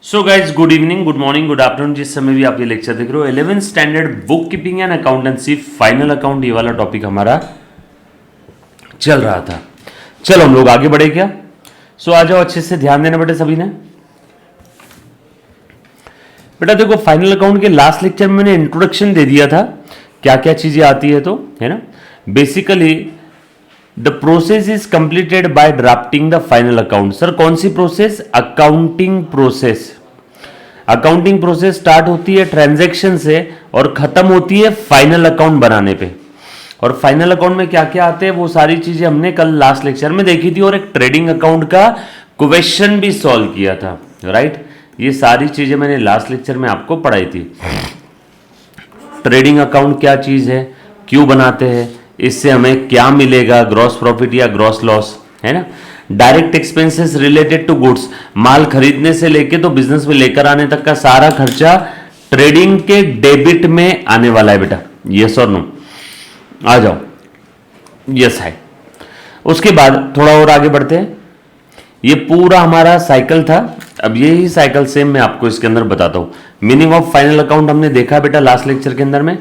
So guys good evening, good morning, good afternoon, जिस समय भी आप ये लेक्चर देख रहे हो। 11th standard book keeping and accountancy final account, ये वाला टॉपिक हमारा चल रहा था। चलो हम लोग आगे बढ़े क्या। सो आ जाओ, अच्छे से ध्यान देना बेटे सभी ने। बेटा देखो, फाइनल अकाउंट के लास्ट लेक्चर में मैंने इंट्रोडक्शन दे दिया था, क्या क्या चीजें आती है, तो है ना। Basically the process is completed by drafting the final account. Sir कौन सी process? Accounting process. Accounting process start होती है ट्रांजैक्शन से और खत्म होती है फाइनल अकाउंट बनाने पे। और फाइनल अकाउंट में क्या क्या आते हैं वो सारी चीजें हमने कल लास्ट लेक्चर में देखी थी, और एक ट्रेडिंग अकाउंट का क्वेश्चन भी सॉल्व किया था, राइट। ये सारी चीजें मैंने लास्ट लेक्चर में आपको पढ़ाई थी। ट्रेडिंग अकाउंट क्या चीज है, क्यों बनाते हैं, इससे हमें क्या मिलेगा, ग्रॉस प्रॉफिट या ग्रॉस लॉस, है ना। Direct expenses related to goods, माल खरीदने से लेके तो बिजनेस में लेकर आने तक का सारा खर्चा ट्रेडिंग के डेबिट में आने वाला है बेटा। यस और नो? आ जाओ, यस है। उसके बाद थोड़ा और आगे बढ़ते हैं। ये पूरा हमारा साइकिल था, अब यही साइकिल सेम मैं आपको इसके अंदर बताता हूं। मीनिंग ऑफ फाइनल अकाउंट हमने देखा बेटा लास्ट लेक्चर के अंदर में,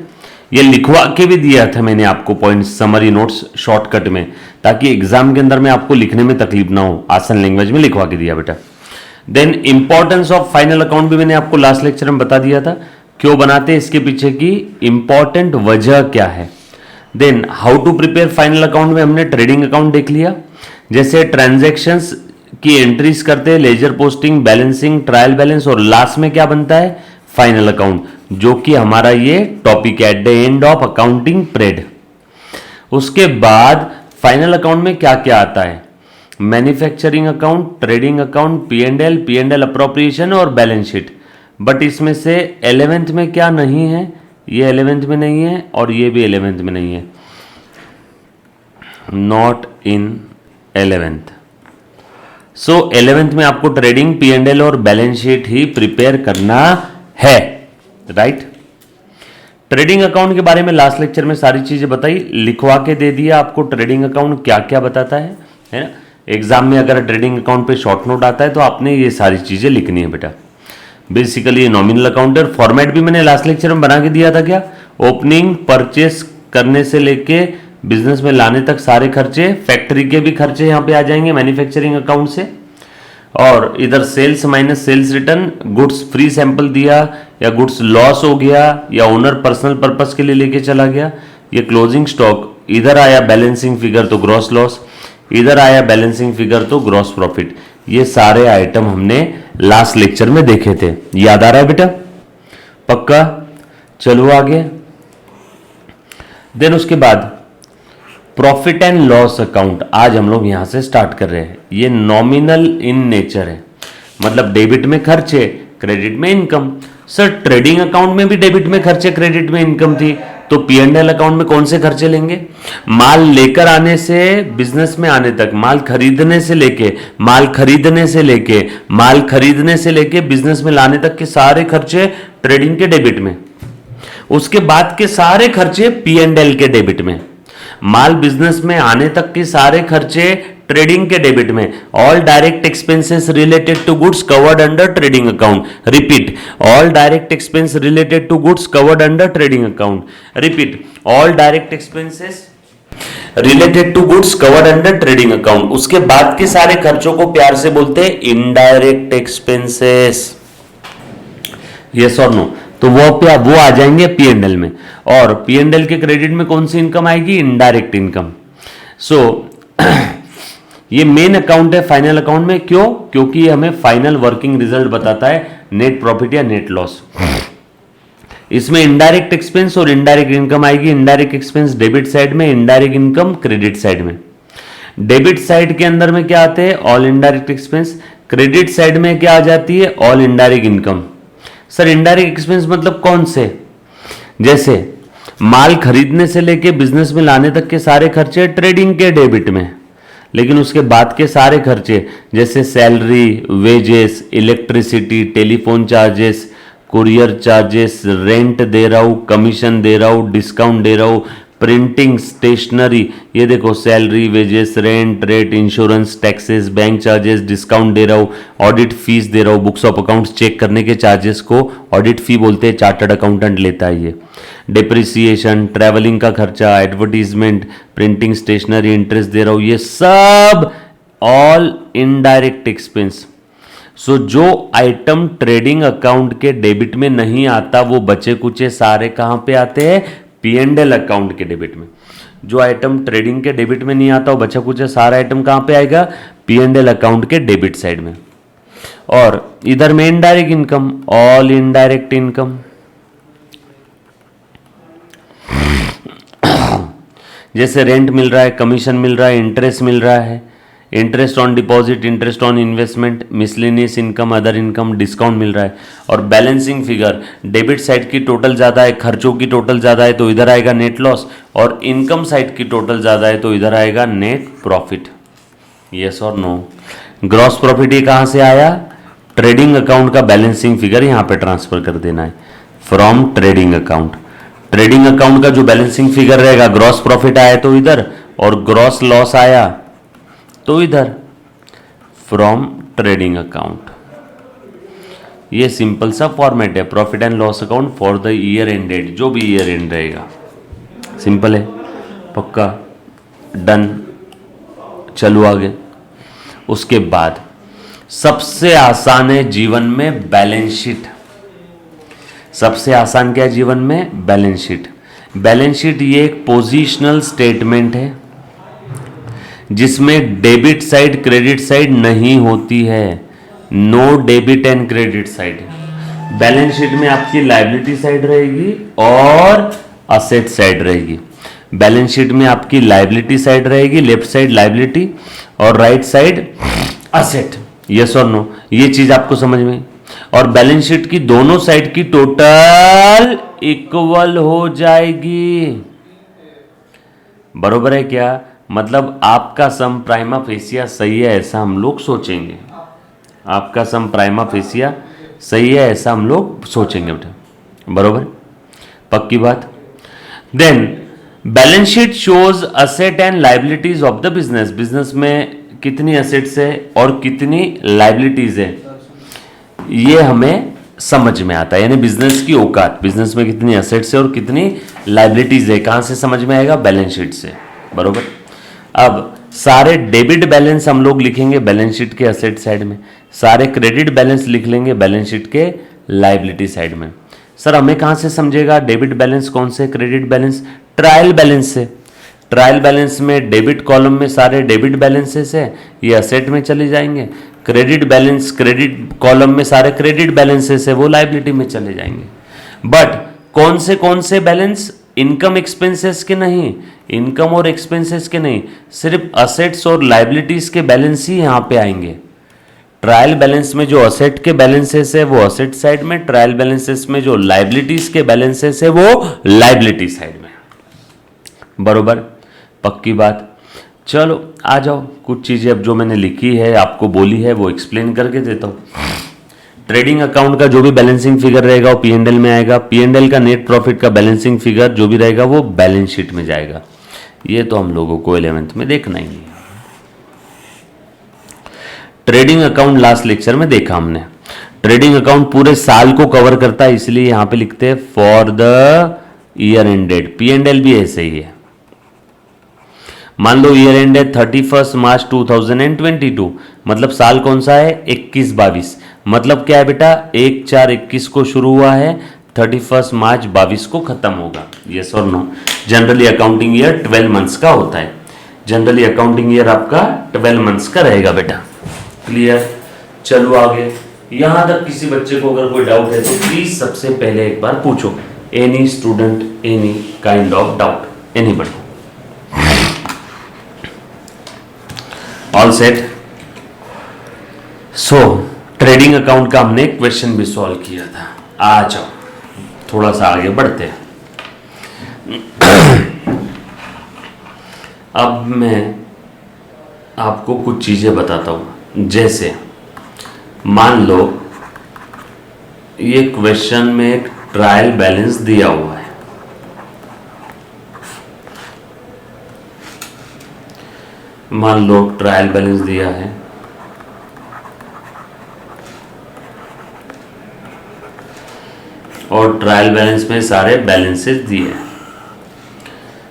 ये लिखवा के भी दिया था मैंने आपको पॉइंट, समरी नोट्स शॉर्टकट में, ताकि एग्जाम के अंदर में आपको लिखने में तकलीफ ना हो, आसान लैंग्वेज में लिखवा के दिया बेटा। Then importance of final account भी मैंने आपको लास्ट लेक्चर में बता दिया था, क्यों बनाते हैं, इसके पीछे की इंपॉर्टेंट वजह क्या है। Then how to prepare final account में हमने ट्रेडिंग अकाउंट देख लिया, जैसे ट्रांजैक्शंस की एंट्रीज करते हैं, ledger posting, balancing, trial balance, और लास्ट में क्या बनता है, फाइनल अकाउंट, जो कि हमारा ये टॉपिक है, at the end of accounting period. उसके बाद फाइनल अकाउंट में क्या क्या आता है, manufacturing account, trading account, P and L appropriation और बैलेंस शीट। बट इसमें से 11th में क्या नहीं है, ये 11th में नहीं है और ये भी 11th में नहीं है, not in 11th। So 11th में आपको ट्रेडिंग, पी एंड एल और बैलेंस शीट ही प्रिपेयर करना है, राइट। ट्रेडिंग अकाउंट के बारे में लास्ट लेक्चर में सारी चीजें बताई, लिखवा के दे दिया आपको ट्रेडिंग अकाउंट क्या क्या बताता है ना। एग्जाम में अगर ट्रेडिंग अकाउंट पे शॉर्ट नोट आता है तो आपने ये सारी चीजें लिखनी है बेटा। बेसिकली नॉमिनल अकाउंट है, फॉर्मेट भी मैंने लास्ट लेक्चर में बना के दिया था, क्या, ओपनिंग, परचेस करने से लेके बिजनेस में लाने तक सारे खर्चे, फैक्ट्री के भी खर्चे यहाँ पे आ जाएंगे मैन्युफैक्चरिंग अकाउंट से। और इधर sales minus sales return, goods free sample दिया या गुड्स लॉस हो गया या ओनर पर्सनल पर्पस के लिए लेके चला गया, ये क्लोजिंग स्टॉक। इधर आया बैलेंसिंग फिगर तो ग्रॉस लॉस, इधर आया बैलेंसिंग फिगर तो ग्रॉस प्रॉफिट। ये सारे आइटम हमने लास्ट लेक्चर में देखे थे, याद आ रहा है बेटा? पक्का? चलो आगे। देन उसके बाद प्रॉफिट एंड लॉस अकाउंट आज हम लोग यहां से स्टार्ट कर रहे हैं। ये नॉमिनल इन नेचर है, मतलब डेबिट में खर्चे, क्रेडिट में इनकम। सर ट्रेडिंग अकाउंट में भी डेबिट में खर्चे, क्रेडिट में इनकम थी, तो पी एंड एल अकाउंट में कौन से खर्चे लेंगे? माल लेकर आने से बिजनेस में आने तक, माल खरीदने से लेके, माल खरीदने से लेके, माल खरीदने से लेके बिजनेस में लाने तक के सारे खर्चे ट्रेडिंग के डेबिट में। उसके बाद के सारे खर्चे पी एंड एल के डेबिट में। माल बिजनेस में आने तक के सारे खर्चे ट्रेडिंग के डेबिट में। All direct expenses related to goods covered under trading account. Repeat, all direct expense related to goods covered under trading account. Repeat, all direct expenses related to goods covered under trading account. उसके बाद के सारे खर्चों को प्यार से बोलते हैं इनडायरेक्ट एक्सपेंसेस। यस और नो? तो वो आ जाएंगे पी एंड एल में। और पी एंड एल के क्रेडिट में कौन सी इनकम आएगी? Indirect income. सो ये मेन अकाउंट है फाइनल अकाउंट में, क्यों? क्योंकि ये हमें फाइनल वर्किंग रिजल्ट बताता है, नेट प्रॉफिट या नेट लॉस। इसमें इनडायरेक्ट एक्सपेंस और इनडायरेक्ट इनकम आएगी। इनडायरेक्ट एक्सपेंस डेबिट साइड में, इनडायरेक्ट इनकम क्रेडिट साइड में। डेबिट साइड के अंदर में क्या आते हैं? All indirect expense. Credit side में क्या आ जाती है? All indirect income. Sir indirect expense मतलब कौन से? जैसे माल खरीदने से लेके बिजनेस में लाने तक के सारे खर्चे ट्रेडिंग के डेबिट में, लेकिन उसके बाद के सारे खर्चे जैसे salary, wages, electricity, telephone charges, courier charges, rent दे रहा हूं, कमीशन दे रहा हूं, डिस्काउंट दे रहा हूं, प्रिंटिंग, स्टेशनरी, ये देखो salary, wages, rent, rate, insurance, taxes, bank charges, discount दे रहा हूँ, ऑडिट फीस दे रहा हूँ, बुक्स ऑफ अकाउंट्स चेक करने के चार्जेस को ऑडिट फी बोलते हैं, चार्टर्ड अकाउंटेंट लेता है ये। डिप्रिसिएशन, ट्रैवलिंग का खर्चा, एडवर्टीजमेंट, प्रिंटिंग, स्टेशनरी, इंटरेस्ट दे रहा हूँ, ये सब ऑल इनडायरेक्ट एक्सपेंस। सो जो आइटम ट्रेडिंग अकाउंट के डेबिट में नहीं आता वो बचे कुचे सारे कहां पे आते हैं? पी एंड एल अकाउंट के डेबिट में। जो आइटम ट्रेडिंग के डेबिट में नहीं आता वो बचा कुचा सारा आइटम कहां पे आएगा? पी एंड एल अकाउंट के डेबिट साइड में। और इधर में indirect income, all indirect income. जैसे रेंट मिल रहा है, कमीशन मिल रहा है, इंटरेस्ट मिल रहा है, interest on deposit, interest on investment, miscellaneous income, other income, discount मिल रहा है। और बैलेंसिंग फिगर, डेबिट साइड की टोटल ज़्यादा है, खर्चों की टोटल ज़्यादा है तो इधर आएगा नेट लॉस, और इनकम साइड की टोटल ज़्यादा है तो इधर आएगा नेट प्रॉफिट। यस और नो? ग्रॉस प्रॉफिट ये कहाँ से आया? ट्रेडिंग अकाउंट का बैलेंसिंग फिगर यहाँ पे ट्रांसफर कर देना है from trading account. Trading account का जो बैलेंसिंग फिगर रहेगा, ग्रॉस प्रॉफिट आया तो इधर, और ग्रॉस लॉस आया तो इधर, फ्रॉम ट्रेडिंग अकाउंट। ये सिंपल सा फॉर्मेट है, profit and loss account for the year ended, जो भी ईयर एंड रहेगा। सिंपल है, पक्का, डन। चलो आगे। उसके बाद सबसे आसान है जीवन में बैलेंस शीट। सबसे आसान क्या है जीवन में? Balance sheet. बैलेंस शीट ये एक पोजिशनल स्टेटमेंट है जिसमें डेबिट साइड क्रेडिट साइड नहीं होती है। No debit and credit side. Balance sheet में आपकी लायबिलिटी साइड रहेगी और असेट साइड रहेगी। बैलेंस शीट में आपकी लायबिलिटी साइड रहेगी, लेफ्ट साइड लायबिलिटी और राइट साइड असेट। यस और नो? ये चीज आपको समझ में? और बैलेंस शीट की दोनों साइड की टोटल इक्वल हो जाएगी। बरोबर है क्या? मतलब आपका सम प्राइमा फेसिया सही है ऐसा हम लोग सोचेंगे। आपका सम प्राइमा फेसिया सही है ऐसा हम लोग सोचेंगे बेटा। बरोबर? पक्की बात। Then balance sheet shows asset and liabilities of the business. Business में कितनी असेट्स है और कितनी लाइबिलिटीज है ये हमें समझ में आता है, यानी बिजनेस की औकात, बिजनेस में कितनी असेट्स है और कितनी लाइबिलिटीज है कहां से समझ में आएगा? बैलेंस शीट से। बरोबर? अब सारे डेबिट बैलेंस हम लोग लिखेंगे बैलेंस शीट के असेट साइड में, सारे क्रेडिट बैलेंस लिख लेंगे बैलेंस शीट के लाइबिलिटी साइड में। सर हमें कहां से समझेगा डेबिट बैलेंस कौन से, क्रेडिट बैलेंस? ट्रायल बैलेंस से। ट्रायल बैलेंस में डेबिट कॉलम में सारे डेबिट बैलेंसेस है, ये असेट में चले जाएंगे। क्रेडिट बैलेंस क्रेडिट कॉलम में सारे क्रेडिट बैलेंसेस है, वो लाइबिलिटी में चले जाएंगे। बट कौन से बैलेंस? इनकम एक्सपेंसेस के नहीं, इनकम और एक्सपेंसेस के नहीं, सिर्फ असेट्स और लाइबिलिटीज के बैलेंस ही यहां पे आएंगे। ट्रायल बैलेंस में जो असेट के बैलेंसेस है वो असेट साइड में, ट्रायल बैलेंसेस में जो लाइबिलिटीज के बैलेंसेस है वो लाइबिलिटी साइड में। बरोबर? पक्की बात। चलो आ जाओ, कुछ चीजें अब जो मैंने लिखी है आपको बोली है वो एक्सप्लेन करके देता हूं। ट्रेडिंग अकाउंट का जो भी बैलेंसिंग फिगर रहेगा वो पी&एल में आएगा। पी&एल का नेट प्रॉफिट का बैलेंसिंग फिगर जो भी रहेगा वो बैलेंस शीट में जाएगा। ये तो हम लोगों को 11th में देखना ही है। ट्रेडिंग अकाउंट लास्ट लेक्चर में देखा हमने। ट्रेडिंग अकाउंट पूरे साल को कवर करता है, इसलिए यहां पे लिखते हैं for the year ended. P&L भी ऐसे ही है। मान लो ईयर एंड है 31 मार्च 2022, मतलब साल कौन सा है? 21-22। मतलब क्या है बेटा? 1/4/21 को शुरू हुआ है, 31 मार्च 22 को खत्म होगा। यस और no? Generally accounting year 12 months का होता है। जनरली अकाउंटिंग ईयर आपका 12 मंथ्स का रहेगा बेटा। क्लियर? चलो आगे। यहां तक किसी बच्चे को अगर कोई डाउट है तो प्लीज सबसे पहले एक बार पूछो। Any student, any kind of doubt, anybody? All set? So trading account का हमने क्वेश्चन भी सॉल्व किया था। आ जाओ थोड़ा सा आगे बढ़ते हैं। अब मैं आपको कुछ चीजें बताता हूं। जैसे मान लो ये क्वेश्चन में एक ट्रायल बैलेंस दिया हुआ है। मान लो ट्रायल बैलेंस दिया है, और ट्रायल बैलेंस में सारे बैलेंसेस दिए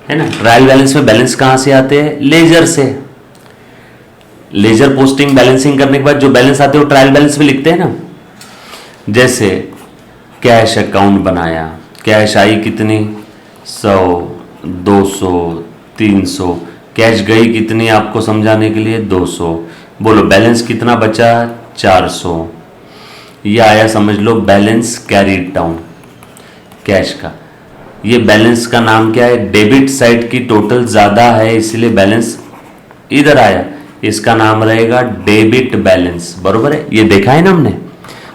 है ना। ट्रायल बैलेंस में बैलेंस कहां से आते हैं? लेजर से। लेजर पोस्टिंग बैलेंसिंग करने के बाद जो बैलेंस आते हैं वो ट्रायल बैलेंस में लिखते हैं ना। जैसे कैश अकाउंट बनाया, कैश आई कितनी? 100, 200, 300। कैश गई कितनी आपको समझाने के लिए? 200। बोलो बैलेंस कितना बचा? 400। ये आया समझ लो बैलेंस कैरीड डाउन कैश का। ये बैलेंस का नाम क्या है? डेबिट साइड की टोटल ज्यादा है इसलिए बैलेंस इधर आया, इसका नाम रहेगा डेबिट बैलेंस। बरोबर है, ये देखा है ना हमने।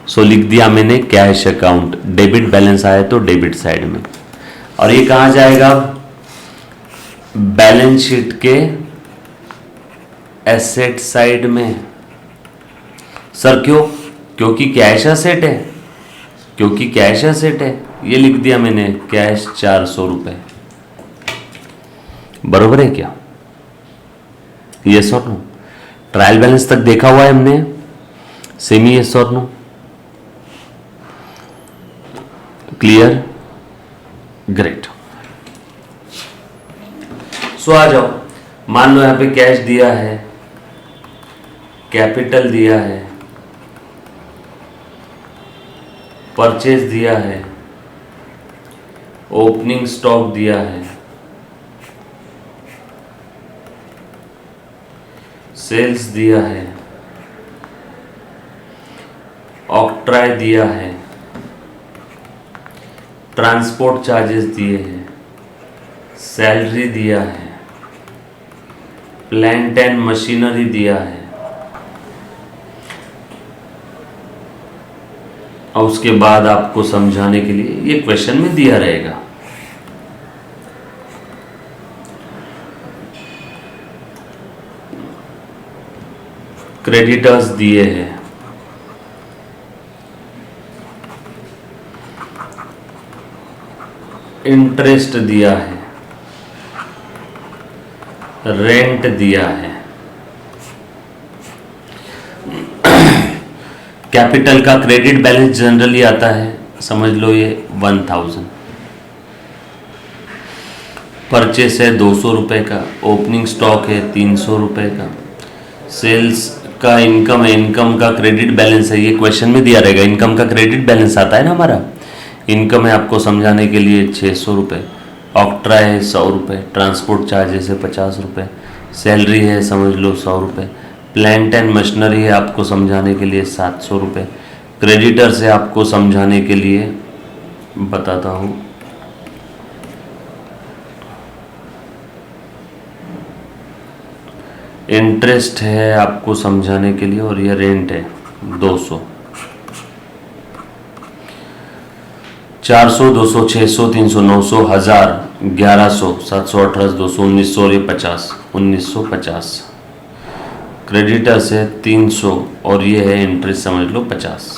सो लिख दिया मैंने कैश अकाउंट, डेबिट बैलेंस आया तो डेबिट साइड में। और ये कहां जाएगा? बैलेंस शीट के एसेट साइड में। सर क्यों? क्योंकि कैश एसेट है, क्योंकि कैश एसेट है। ये लिख दिया मैंने कैश 400 रुपए। बरोबर है क्या? यस और नो? ट्रायल बैलेंस तक देखा हुआ है हमने, सेमी यस और नो? क्लियर? ग्रेट। सो आ जाओ, मान लो यहां पे कैश दिया है, कैपिटल दिया है, परचेज दिया है, ओपनिंग स्टॉक दिया है, सेल्स दिया है, ऑक्ट्राय दिया है, ट्रांसपोर्ट चार्जेस दिए हैं, सैलरी दिया है, प्लांट एंड मशीनरी दिया है, और उसके बाद आपको समझाने के लिए ये क्वेश्चन में दिया रहेगा। क्रेडिटर्स दिए हैं, इंटरेस्ट दिया है, रेंट दिया है। कैपिटल का क्रेडिट बैलेंस जनरली आता है, समझ लो ये 1000। परचेस है 200 रुपए का, ओपनिंग स्टॉक है 300 रुपए का, सेल्स का इनकम है, इनकम का क्रेडिट बैलेंस है, ये क्वेश्चन में दिया रहेगा। इनकम का क्रेडिट बैलेंस आता है ना हमारा। इनकम है आपको समझाने के लिए 600 रुपये, ऑक्ट्रा है 100 रुपये, ट्रांसपोर्ट चार्जेस है 50 रुपये, सैलरी है समझ लो 100 रुपये, प्लांट एंड मशीनरी है आपको समझाने के लिए 700 रुपये, क्रेडिटर से आपको समझाने के लिए बताता हूँ इंटरेस्ट है आपको समझाने के लिए, और ये रेंट है 200। 400, 200, 600, 300, 900, 1000, 1100, 700, 1800, 200, 1900 और ये 50, 1950। क्रेडिटर्स है 300 और ये है इंटरेस्ट समझ लो 50।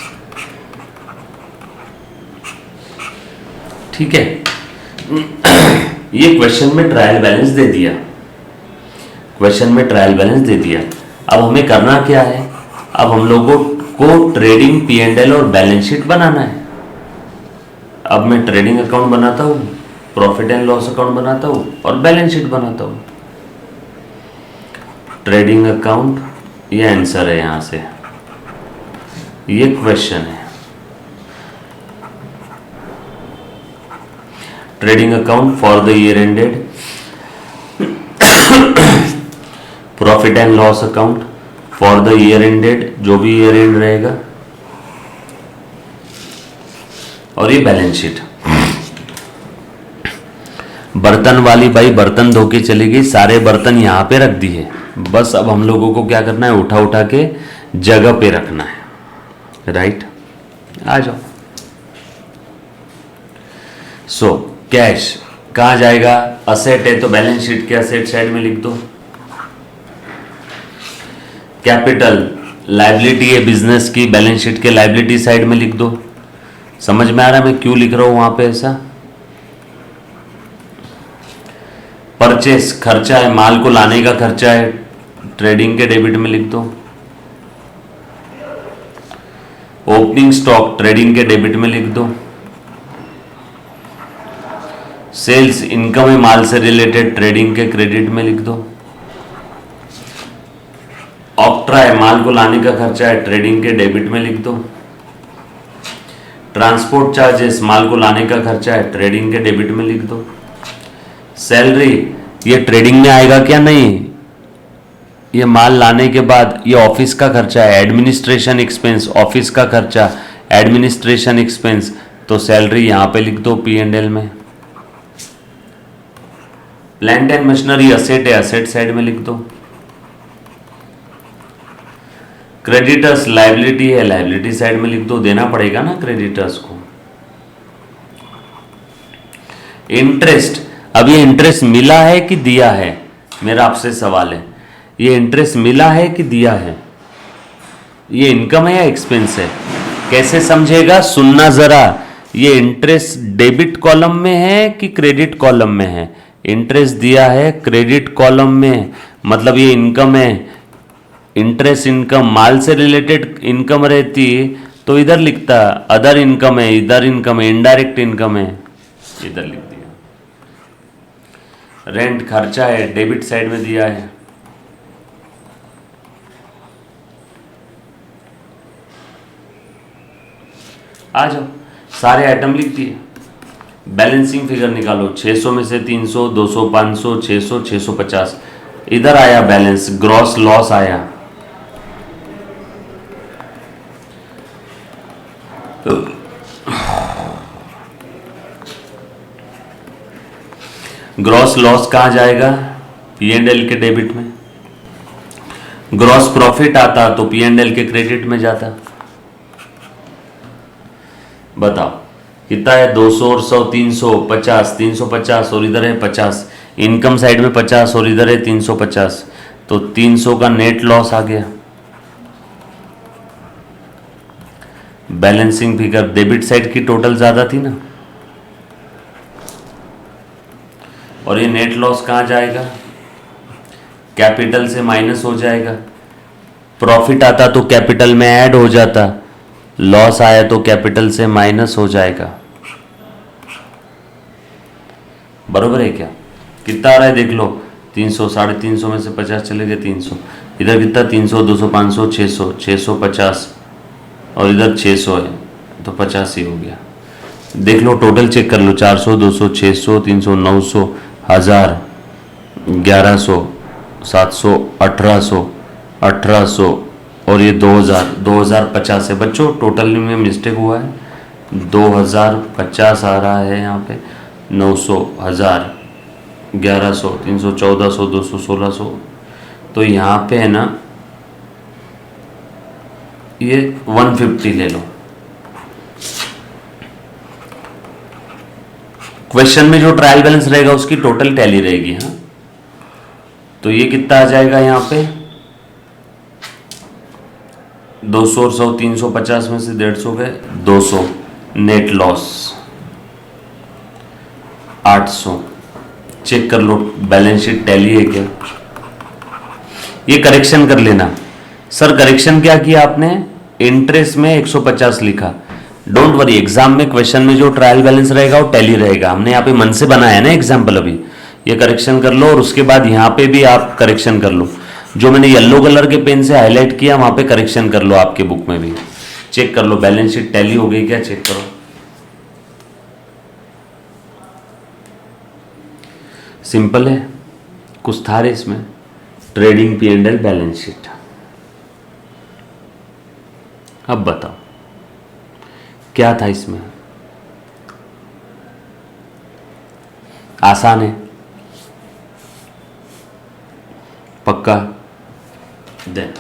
ठीक है। ये क्वेश्चन में ट्रायल बैलेंस दे दिया, क्वेश्चन में ट्रायल बैलेंस दे दिया। अब हमें करना क्या है? अब हम लोगों को ट्रेडिंग P&L और बैलेंस शीट बनाना है। अब मैं ट्रेडिंग अकाउंट बनाता हूँ, प्रॉफिट एंड लॉस अकाउंट बनाता हूँ और बैलेंस शीट बनाता हूँ। ट्रेडिंग अकाउंट, ये आंसर है यहां से, ये क्वेश्चन है। Trading account for the year ended, profit and loss account for the year ended, जो भी ईयर एंड रहेगा, और ये बैलेंस शीट। बर्तन वाली बाई बर्तन धो के चली गई, सारे बर्तन यहां पे रख दिए। बस अब हम लोगों को क्या करना है? उठा उठा के जगह पे रखना है। राइट, आ जाओ। सो कैश कहां जाएगा? असेट है तो बैलेंस शीट के असेट साइड में लिख दो। कैपिटल लायबिलिटी है बिजनेस की, बैलेंस शीट के लायबिलिटी साइड में लिख दो। समझ में आ रहा है मैं क्यों लिख रहा हूं वहां पे ऐसा? परचेस खर्चा है, माल को लाने का खर्चा है, ट्रेडिंग के डेबिट में लिख दो। ओपनिंग स्टॉक ट्रेडिंग के डेबिट में लिख दो। सेल्स इनकम है माल से रिलेटेड, ट्रेडिंग के क्रेडिट में लिख दो। ऑक्ट्रा है, माल को लाने का खर्चा है, ट्रेडिंग के डेबिट में लिख दो। ट्रांसपोर्ट चार्जेस माल को लाने का खर्चा है, ट्रेडिंग के डेबिट में लिख दो। सैलरी ये ट्रेडिंग में आएगा क्या? नहीं, ये माल लाने के बाद ये ऑफिस का खर्चा है, एडमिनिस्ट्रेशन एक्सपेंस, ऑफिस का खर्चा एडमिनिस्ट्रेशन एक्सपेंस, तो सैलरी यहां पे लिख दो P&L में। प्लांट एंड मशीनरी असेट है, असेट साइड में लिख दो। क्रेडिटर्स लायबिलिटी है, लायबिलिटी साइड में लिख दो, देना पड़ेगा ना क्रेडिटर्स को। इंटरेस्ट, अब ये इंटरेस्ट मिला है कि दिया है, मेरा आपसे सवाल है, ये इंटरेस्ट मिला है कि दिया है? ये इनकम है या एक्सपेंस है? कैसे समझेगा? सुनना जरा, ये इंटरेस्ट डेबिट कॉलम में है कि क्रेडिट कॉलम में है? इंटरेस्ट दिया है क्रेडिट कॉलम में, मतलब ये इनकम है। इंटरेस्ट इनकम माल से रिलेटेड इनकम रहती तो इधर लिखता, अदर इनकम है, इधर इनकम है, इनडायरेक्ट इनकम है, इधर लिख दिया। रेंट खर्चा है, डेबिट साइड में दिया है। आ जाओ, सारे आइटम लिख दिए। बैलेंसिंग फिगर निकालो, 600 में से 300, 200, 500, 600, 650, इधर आया बैलेंस, ग्रॉस लॉस आया। ग्रॉस लॉस कहां जाएगा? P&L के डेबिट में। ग्रॉस प्रॉफिट आता तो P&L के क्रेडिट में जाता। बताओ कितना है? 200 और 100, 350, 350 और इधर है 50, इनकम साइड में 50 और इधर है 350, तो 300 का नेट लॉस आ गया। बैलेंसिंग फिगर डेबिट साइड की टोटल ज्यादा थी ना, और ये नेट लॉस कहां जाएगा? कैपिटल से माइनस हो जाएगा। प्रॉफिट आता तो कैपिटल में ऐड हो जाता, लॉस आया तो कैपिटल से माइनस हो जाएगा। बरोबर है क्या? कितना आ रहा है देख लो, 300, 350 में से 50 चले गए 300, इधर कितना 300, 200, 500, 600, 650 और इधर 600 है तो 50 ही हो गया। देख लो टोटल चेक कर लो, 400, 200, 600, 300, 900, 1000, 1100, 700, 1800, 1800 और ये 2000, 2050 है बच्चों। टोटल में मिस्टेक हुआ है, 2050 आ रहा है यहाँ पे, 900, 1000, 1100, 300, 1400, 200, 1600, तो यहाँ पे है ना ये 150 ले लो। क्वेश्चन में जो ट्रायल बैलेंस रहेगा उसकी टोटल टैली रहेगी। हाँ, तो ये कितना आ जाएगा यहाँ पे? 200 और 100, 350 में से 150 गए, 200 नेट लॉस, 800। चेक कर लो बैलेंस शीट टैली है क्या? ये करेक्शन कर लेना। सर करेक्शन क्या किया आपने? इंटरेस्ट में 150 लिखा। डोंट वरी, एग्जाम में क्वेश्चन में जो ट्रायल बैलेंस रहेगा वो टैली रहेगा। हमने यहाँ पे मन से बनाया ना एग्जाम्पल, अभी ये करेक्शन कर लो और उसके बाद यहाँ पे भी आप करेक्शन कर लो। जो मैंने येलो कलर के पेन से हाईलाइट किया वहां पे करेक्शन कर लो, आपके बुक में भी चेक कर लो बैलेंस शीट टैली हो गई क्या, चेक करो। सिंपल है, कुछ था रे इसमें, ट्रेडिंग P&L बैलेंस शीट। अब बताओ क्या था इसमें? आसान है, पक्का। देन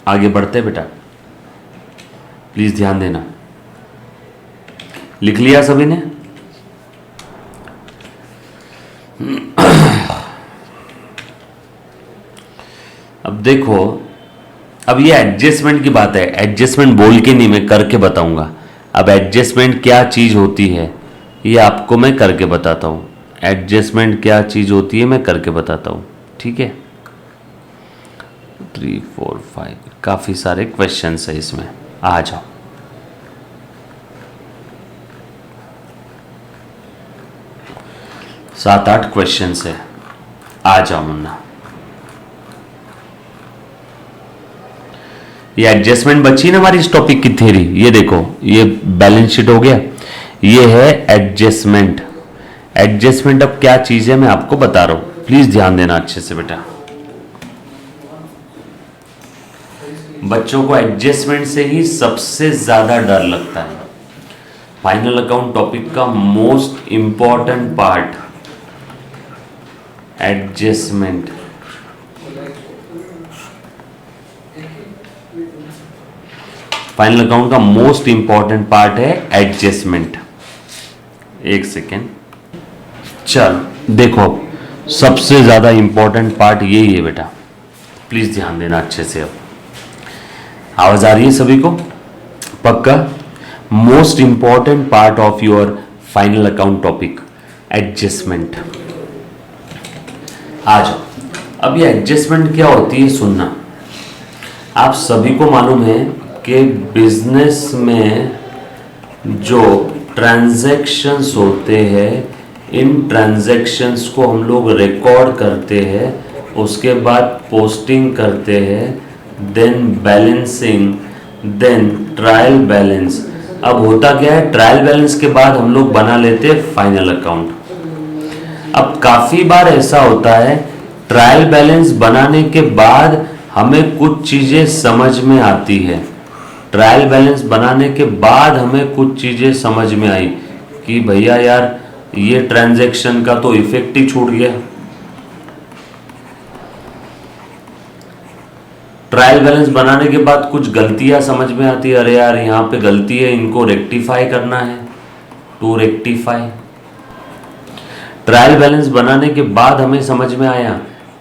आगे बढ़ते बेटा, प्लीज ध्यान देना। लिख लिया सभी ने? अब देखो, अब ये एडजस्टमेंट की बात है। एडजस्टमेंट बोल के नहीं, मैं करके बताऊंगा। अब एडजस्टमेंट क्या चीज होती है ये आपको मैं करके बताता हूं। एडजस्टमेंट क्या चीज होती है मैं करके बताता हूं, ठीक है। 3, 4, 5 काफी सारे क्वेश्चंस है इसमें, आ जाओ। सात आठ क्वेश्चंस है, आ जाओ मुन्ना। ये एडजस्टमेंट बची ना हमारी इस टॉपिक की थ्योरी। ये देखो, ये बैलेंस शीट हो गया, ये है एडजस्टमेंट। एडजस्टमेंट अब क्या चीज है मैं आपको बता रहा हूं, प्लीज ध्यान देना अच्छे से बेटा। बच्चों को एडजस्टमेंट से ही सबसे ज्यादा डर लगता है। फाइनल अकाउंट टॉपिक का most important part adjustment. Final account का मोस्ट इंपॉर्टेंट पार्ट है एडजस्टमेंट। एक सेकेंड, चलो देखो, सबसे ज्यादा इंपॉर्टेंट पार्ट यही है बेटा, प्लीज ध्यान देना अच्छे से। अब आवाज आ रही है सभी को? पक्का? Most important part of your final account topic adjustment. आ जाओ। अब ये एडजस्टमेंट क्या होती है सुनना। आप सभी को मालूम है कि बिजनेस में जो ट्रांजैक्शंस होते हैं, इन ट्रांजैक्शंस को हम लोग रिकॉर्ड करते हैं, उसके बाद पोस्टिंग करते हैं, then balancing, then trial balance. अब होता क्या है, ट्रायल बैलेंस के बाद हम लोग बना लेते हैं फाइनल अकाउंट। अब काफी बार ऐसा होता है, ट्रायल बैलेंस बनाने के बाद हमें कुछ चीजें समझ में आती है। ट्रायल बैलेंस बनाने के बाद हमें कुछ चीजें समझ में आई कि भैया यार ये ट्रांजैक्शन का तो इफेक्ट ही छूट गया। ट्रायल बैलेंस बनाने के बाद कुछ गलतियां समझ में आती है, अरे यार यहाँ पे गलती है, इनको रेक्टिफाई करना है, टू रेक्टिफाई। ट्रायल बैलेंस बनाने के बाद हमें समझ में आया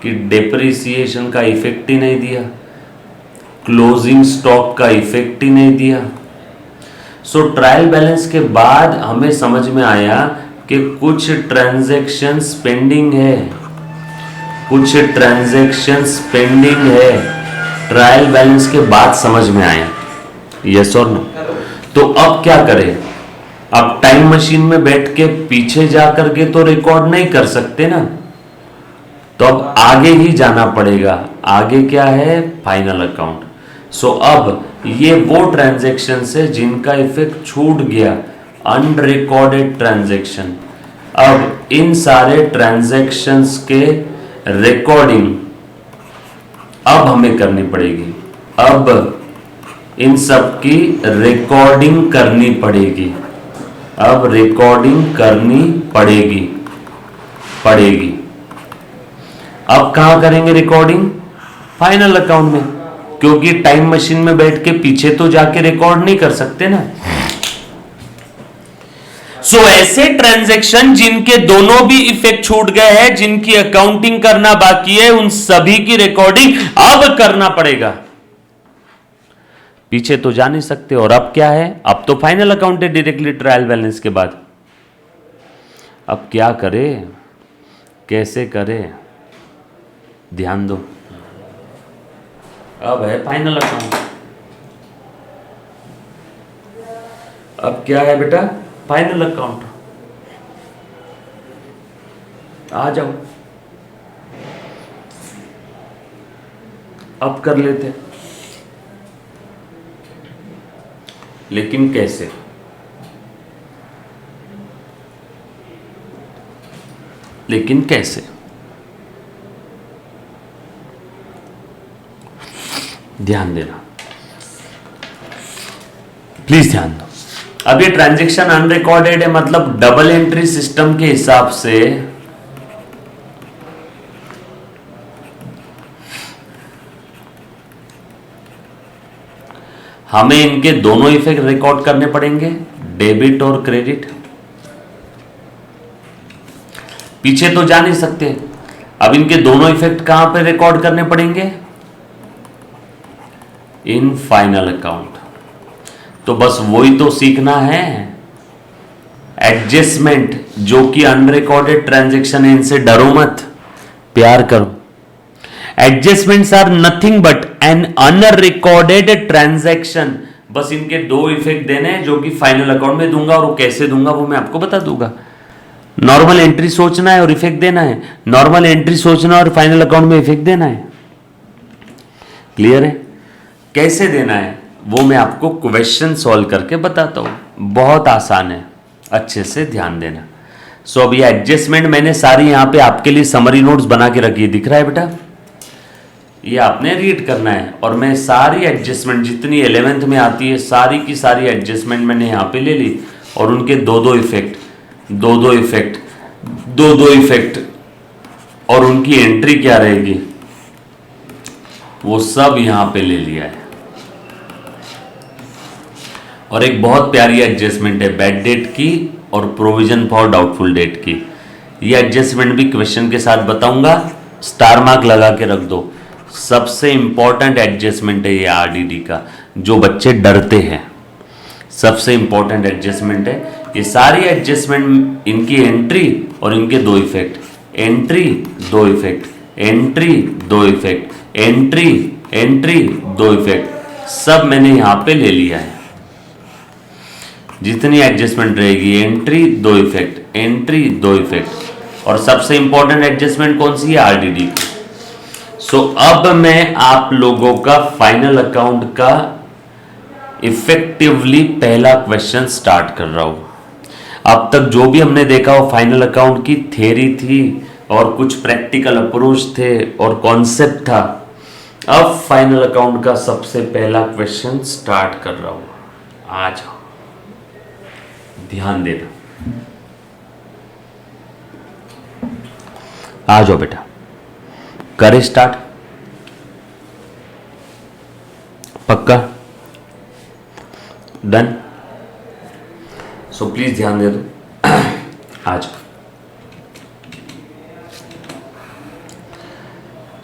कि डेप्रिसिएशन का इफेक्ट ही नहीं दिया, क्लोजिंग स्टॉक का इफेक्ट ही नहीं दिया। सो ट्रायल बैलेंस के बाद हमें समझ में आया कि कुछ ट्रांजैक्शंस पेंडिंग है, कुछ ट्रांजैक्शंस पेंडिंग है। ट्रायल बैलेंस के बाद समझ में आया, यस और नो। तो अब क्या करें? अब टाइम मशीन में बैठ के पीछे जाकर के तो रिकॉर्ड नहीं कर सकते ना, तो अब आगे ही जाना पड़ेगा। आगे क्या है? Final account. सो अब ये वो ट्रांजैक्शन है जिनका इफेक्ट छूट गया, अनरिकॉर्डेड ट्रांजैक्शन। अब इन सारे ट्रांजैक्शंस के रिकॉर्डिंग अब हमें करनी पड़ेगी। अब इन सब की रिकॉर्डिंग करनी पड़ेगी। अब रिकॉर्डिंग करनी पड़ेगी। अब कहां करेंगे रिकॉर्डिंग? फाइनल अकाउंट में, क्योंकि टाइम मशीन में बैठ के पीछे तो जाके रिकॉर्ड नहीं कर सकते ना। सो ऐसे ट्रांजैक्शन जिनके दोनों भी इफेक्ट छूट गए हैं, जिनकी अकाउंटिंग करना बाकी है, उन सभी की रिकॉर्डिंग अब करना पड़ेगा। पीछे तो जा नहीं सकते। और अब क्या है? अब तो फाइनल अकाउंट है डायरेक्टली ट्रायल बैलेंस के बाद। अब क्या करें, कैसे करें? ध्यान दो, अब है फाइनल अकाउंट। अब क्या है बेटा? Final account. आ जाओ, अब कर लेते। लेकिन कैसे? लेकिन कैसे? ध्यान देना, प्लीज ध्यान दो। अब ये ट्रांजैक्शन अनरिकॉर्डेड है, मतलब डबल एंट्री सिस्टम के हिसाब से हमें इनके दोनों इफेक्ट रिकॉर्ड करने पड़ेंगे, डेबिट और क्रेडिट। पीछे तो जा नहीं सकते। अब इनके दोनों इफेक्ट कहां पे रिकॉर्ड करने पड़ेंगे? In final account. तो बस वही तो सीखना है, एडजस्टमेंट, जो कि अनरिकॉर्डेड ट्रांजैक्शन है। इनसे डरो मत, प्यार करो। Adjustments are nothing but an unrecorded transaction. बस इनके दो इफेक्ट देने हैं जो कि फाइनल अकाउंट में दूंगा, और वो कैसे दूंगा वो मैं आपको बता दूंगा। नॉर्मल एंट्री सोचना है और इफेक्ट देना है, नॉर्मल एंट्री सोचना और फाइनल अकाउंट में इफेक्ट देना है। क्लियर है? कैसे देना है वो मैं आपको क्वेश्चन सॉल्व करके बताता हूं, बहुत आसान है, अच्छे से ध्यान देना। सो अब ये एडजस्टमेंट मैंने सारी यहां पे आपके लिए समरी नोट्स बना के रखी है, दिख रहा है बेटा? ये आपने रीड करना है, और मैं सारी एडजस्टमेंट जितनी 11th में आती है सारी की सारी एडजस्टमेंट मैंने यहाँ पे ले ली, और उनके दो इफेक्ट, दो इफेक्ट और उनकी एंट्री क्या रहेगी वो सब यहाँ पे ले लिया है। और एक बहुत प्यारी एडजस्टमेंट है बैड डेट की और प्रोविजन फॉर डाउटफुल डेट की। ये एडजस्टमेंट भी क्वेश्चन के साथ बताऊंगा, स्टार मार्क लगा के रख दो। सबसे इंपॉर्टेंट एडजस्टमेंट है ये आरडीडी का, जो बच्चे डरते हैं, सबसे इंपॉर्टेंट एडजस्टमेंट है ये। सारी एडजस्टमेंट, इनकी एंट्री और इनके दो इफेक्ट, एंट्री दो इफेक्ट, एंट्री दो इफेक्ट, एंट्री दो इफेक्ट, सब मैंने यहां पे ले लिया है। जितनी एडजस्टमेंट रहेगी, एंट्री दो इफेक्ट, एंट्री दो इफेक्ट, और सबसे इंपॉर्टेंट एडजस्टमेंट कौन सी है? आरडीडी। सो अब मैं आप लोगों का फाइनल अकाउंट का इफेक्टिवली पहला क्वेश्चन स्टार्ट कर रहा हूं। अब तक जो भी हमने देखा वो फाइनल अकाउंट की थ्योरी थी और कुछ प्रैक्टिकल अप्रोच थे और कॉन्सेप्ट था। अब फाइनल अकाउंट का सबसे पहला क्वेश्चन स्टार्ट कर रहा हूं। आ जाओ, ध्यान देना, आ जाओ बेटा, करे स्टार्ट। पक्का? डन? सो प्लीज ध्यान दे दो। आ जाओ।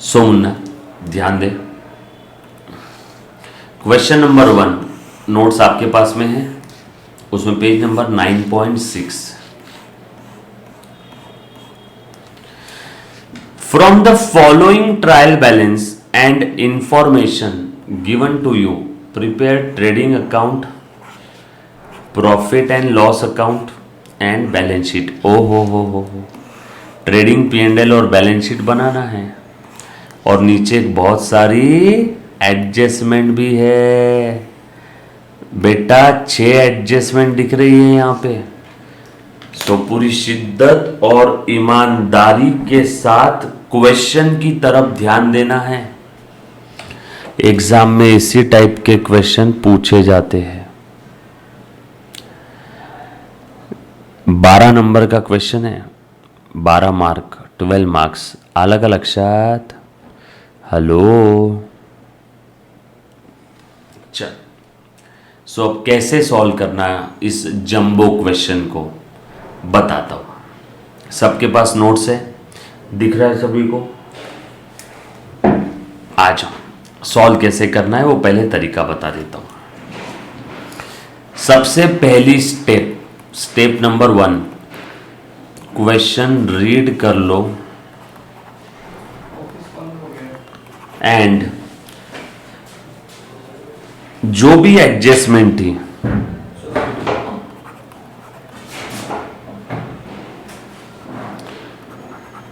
सो मुन्ना ध्यान दे। क्वेश्चन नंबर 1 नोट्स आपके पास में है, उसमें page number 9.6। From the following trial balance and information given to you, prepare trading account, profit and loss account and balance sheet। हो ट्रेडिंग P&L और बैलेंस शीट बनाना है, और नीचे बहुत सारी एडजस्टमेंट भी है बेटा, 6 एडजस्टमेंट दिख रही है यहाँ पे। तो पूरी शिद्दत और ईमानदारी के साथ क्वेश्चन की तरफ ध्यान देना है। एग्जाम में इसी टाइप के क्वेश्चन पूछे जाते हैं। 12 नंबर का क्वेश्चन है, 12 मार्क, 12 मार्क्स, अलग अलग शायद। हेलो, चल। सो अब कैसे सॉल्व करना है इस जंबो क्वेश्चन को बताता हूं। सबके पास नोट्स है, दिख रहा है सभी को? आ जाओ, सॉल्व कैसे करना है वो पहले तरीका बता देता हूं। सबसे पहली स्टेप नंबर 1, क्वेश्चन रीड कर लो एंड जो भी एडजस्टमेंट थी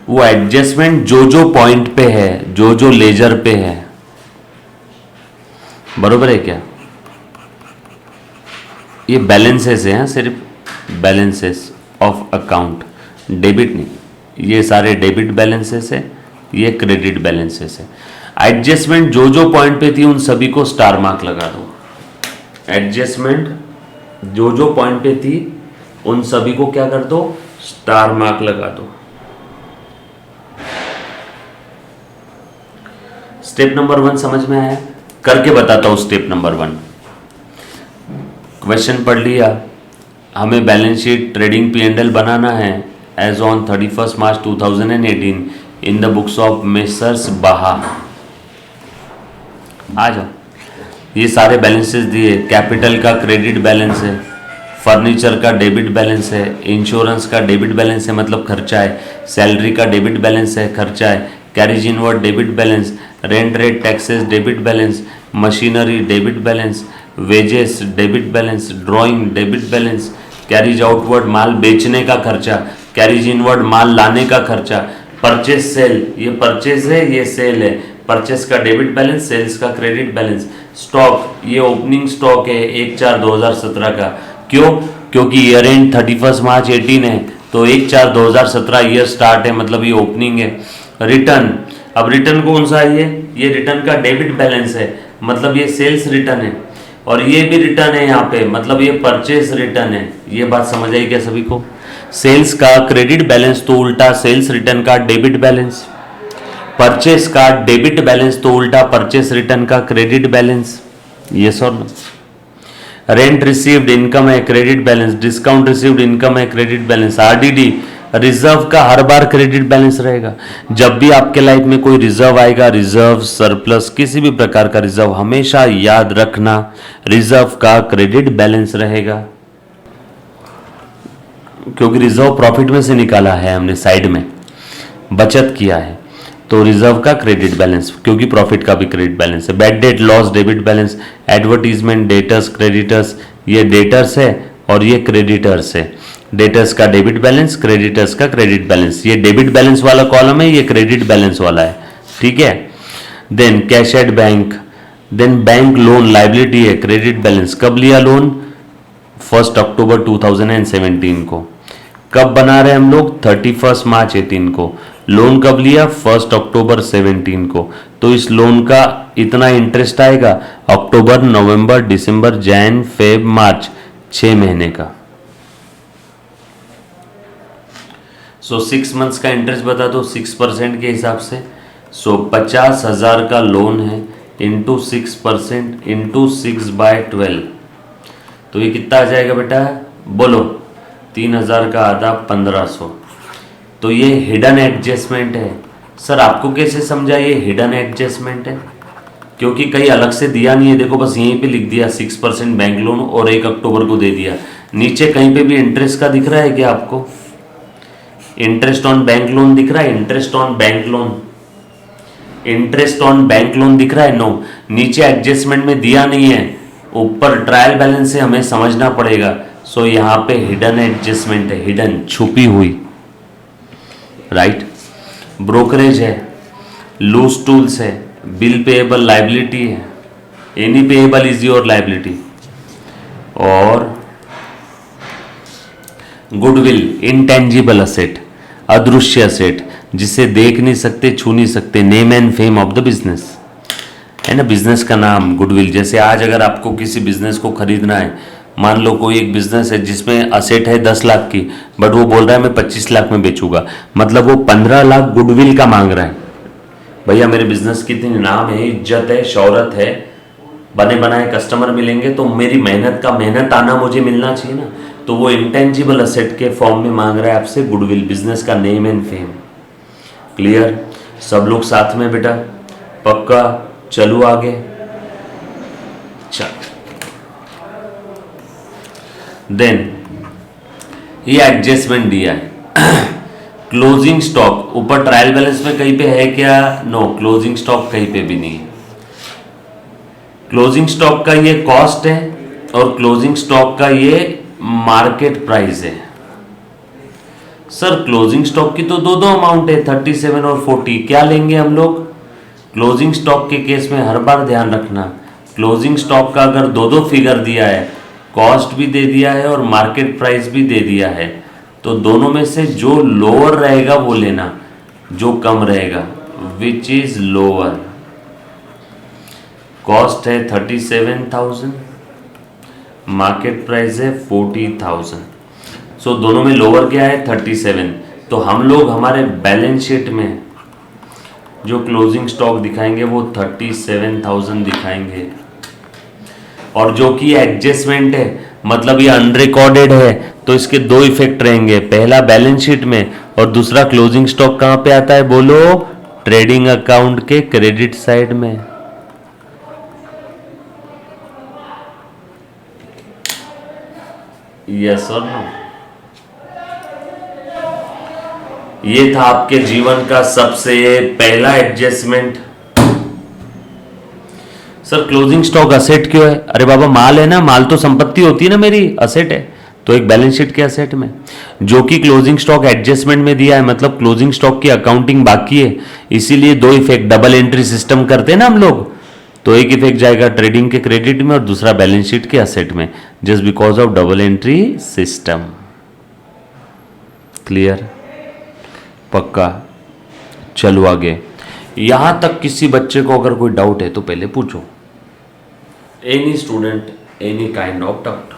वो एडजस्टमेंट जो पॉइंट पे है, जो लेजर पे है, बरोबर है क्या? ये बैलेंसेस है, सिर्फ बैलेंसेस ऑफ अकाउंट, डेबिट नहीं। ये सारे डेबिट बैलेंसेस है, ये क्रेडिट बैलेंसेस है। एडजस्टमेंट जो पॉइंट पे थी उन सभी को स्टार मार्क लगा दो। एडजस्टमेंट जो पॉइंट पे थी उन सभी को क्या कर दो? स्टार मार्क लगा दो। स्टेप नंबर 1 समझ में आया? करके बताता हूं। स्टेप नंबर 1, क्वेश्चन पढ़ लिया, हमें बैलेंस शीट ट्रेडिंग P&L बनाना है as on 31 March 2018 in the books of messrs बाहा। आ जाओ, ये सारे बैलेंसेस दिए। कैपिटल का क्रेडिट बैलेंस है, फर्नीचर का डेबिट बैलेंस है, इंश्योरेंस का डेबिट बैलेंस है मतलब खर्चा है, सैलरी का डेबिट बैलेंस है खर्चा है, carriage inward debit balance, rent rate taxes debit balance, machinery debit balance, wages debit balance, drawing debit balance, carriage outward माल बेचने का खर्चा, कैरीज इनवर्ड माल लाने का खर्चा, परचेज सेल, ये परचेज है ये सेल है, परचेज का डेबिट बैलेंस, सेल्स का क्रेडिट बैलेंस, स्टॉक ये ओपनिंग स्टॉक है 1/4/2017 का। क्यों? क्योंकि ईयर एंड 31 मार्च 18 है, तो 1/4/2017 ईयर स्टार्ट है, मतलब ये ओपनिंग है। रिटर्न, अब रिटर्न कौन सा है? ये रिटर्न का डेबिट बैलेंस है, मतलब ये सेल्स रिटर्न है, और ये भी रिटर्न है यहाँ पे, मतलब ये परचेज रिटर्न है। ये बात समझ आई क्या सभी को? सेल्स का क्रेडिट बैलेंस तो उल्टा सेल्स रिटर्न का डेबिट बैलेंस, परचेस का डेबिट बैलेंस तो उल्टा परचेस रिटर्न का क्रेडिट बैलेंस। यस और नो? रेंट रिसीव्ड इनकम है credit balance, discount received income है क्रेडिट बैलेंस, आरडीडी रिजर्व का हर बार क्रेडिट बैलेंस रहेगा। जब भी आपके लाइफ में कोई रिजर्व आएगा, रिजर्व सरप्लस किसी भी प्रकार का रिजर्व, हमेशा याद रखना रिजर्व का क्रेडिट बैलेंस रहेगा, क्योंकि रिजर्व प्रॉफिट में से निकाला है हमने, साइड में बचत किया है, तो रिजर्व का क्रेडिट बैलेंस, क्योंकि प्रॉफिट का भी क्रेडिट बैलेंस है। Bad debt loss debit balance, advertisement debtors creditors, ये डेटर्स है और ये क्रेडिटर्स है। डेटर्स का डेबिट बैलेंस, क्रेडिटर्स का क्रेडिट बैलेंस, ये डेबिट बैलेंस वाला कॉलम है, ये क्रेडिट बैलेंस वाला है, ठीक है। Then cash at bank, then bank loan liability है क्रेडिट बैलेंस। कब लिया लोन? 1 अक्टूबर 2017 को। कब बना रहे हम लोग? 31 मार्च 18 को। लोन कब लिया? 1 अक्टूबर 17 को। तो इस लोन का इतना इंटरेस्ट आएगा अक्टूबर नवंबर दिसंबर जैन फेब मार्च, 6 महीने का। 6 मंथ्स का इंटरेस्ट बता दो 6% के हिसाब से। 50,000 का लोन है इंटू 6% इंटू 6/12, तो ये कितना आ जाएगा बेटा? बोलो। 3,000 का आधा 1,500। तो ये हिडन एडजस्टमेंट है। सर आपको कैसे समझा ये हिडन एडजस्टमेंट है? क्योंकि कहीं अलग से दिया नहीं है, देखो बस यहीं पे लिख दिया 6% बैंक लोन और 1 अक्टूबर को दे दिया। नीचे कहीं पे भी इंटरेस्ट का दिख रहा है क्या आपको? इंटरेस्ट ऑन बैंक लोन दिख रहा है? Interest on bank loan, interest on bank loan दिख रहा है? नो। नीचे एडजस्टमेंट में दिया नहीं है, ऊपर ट्रायल बैलेंस से हमें समझना पड़ेगा। सो यहाँ पे हिडन एडजस्टमेंट है, हिडन छुपी हुई, राइट। ब्रोकरेज है, लूज टूल्स है, बिल पेएबल लाइबिलिटी है, any payable is your liability, और गुडविल इंटेंजिबल असेट, अदृश्य असेट जिसे देख नहीं सकते छू नहीं सकते, name and fame of the business है ना, बिजनेस का नाम गुडविल। जैसे आज अगर आपको किसी बिजनेस को खरीदना है, मान लो कोई एक बिजनेस है जिसमें असेट है 10 लाख की, बट वो बोल रहा है मैं 25 लाख में बेचूंगा, मतलब वो 15 लाख गुडविल का मांग रहा है। भैया मेरे बिजनेस की इतनी नाम है, इज्जत है, शौहरत है, बने बनाए कस्टमर मिलेंगे, तो मेरी मेहनत का मेहनत आना मुझे मिलना चाहिए ना। तो वो इंटेंजिबल असेट के फॉर्म में मांग रहा है आपसे गुडविल, बिजनेस का नेम एंड फेम। क्लियर? सब लोग साथ में बेटा? पक्का? चलो आगे। चल देन ये एडजस्टमेंट दिया है। क्लोजिंग स्टॉक ऊपर ट्रायल बैलेंस में कहीं पे है क्या? नो, क्लोजिंग स्टॉक कहीं पे भी नहीं है। क्लोजिंग स्टॉक का ये कॉस्ट है और क्लोजिंग स्टॉक का ये मार्केट प्राइस है। सर क्लोजिंग स्टॉक की तो दो अमाउंट है 37 और 40, क्या लेंगे हम लोग? क्लोजिंग स्टॉक के केस में हर बार ध्यान रखना, क्लोजिंग स्टॉक का अगर दो फिगर दिया है, कॉस्ट भी दे दिया है और मार्केट प्राइस भी दे दिया है, तो दोनों में से जो लोअर रहेगा वो लेना, जो कम रहेगा, विच इज लोअर। कॉस्ट है 37,000, मार्केट प्राइस है 40,000, सो दोनों में लोअर क्या है? 37। तो हम लोग हमारे बैलेंस शीट में जो क्लोजिंग स्टॉक दिखाएंगे वो 37,000 दिखाएंगे, और जो कि एडजस्टमेंट है, मतलब ये अनरिकॉर्डेड है, तो इसके दो इफेक्ट रहेंगे, पहला बैलेंस शीट में और दूसरा क्लोजिंग स्टॉक कहाँ पे आता है बोलो? ट्रेडिंग अकाउंट के क्रेडिट साइड में। यस और नो? ये था आपके जीवन का सबसे पहला adjustment. Sir closing stock asset क्यों है? अरे बाबा माल है ना, माल तो संपत्ति होती है ना मेरी, असेट है तो एक बैलेंस शीट के असेट में, जो कि क्लोजिंग स्टॉक एडजस्टमेंट में दिया है, मतलब क्लोजिंग स्टॉक की अकाउंटिंग बाकी है, इसीलिए दो इफेक्ट, डबल एंट्री सिस्टम करते हैं ना हम लोग, तो एक इफेक्ट जाएगा ट्रेडिंग के क्रेडिट में और दूसरा बैलेंस शीट के असेट में, just because of double entry system. Clear? पक्का? चलो आगे। यहां तक किसी बच्चे को अगर कोई डाउट है तो पहले पूछो। Any student, any kind of doubt,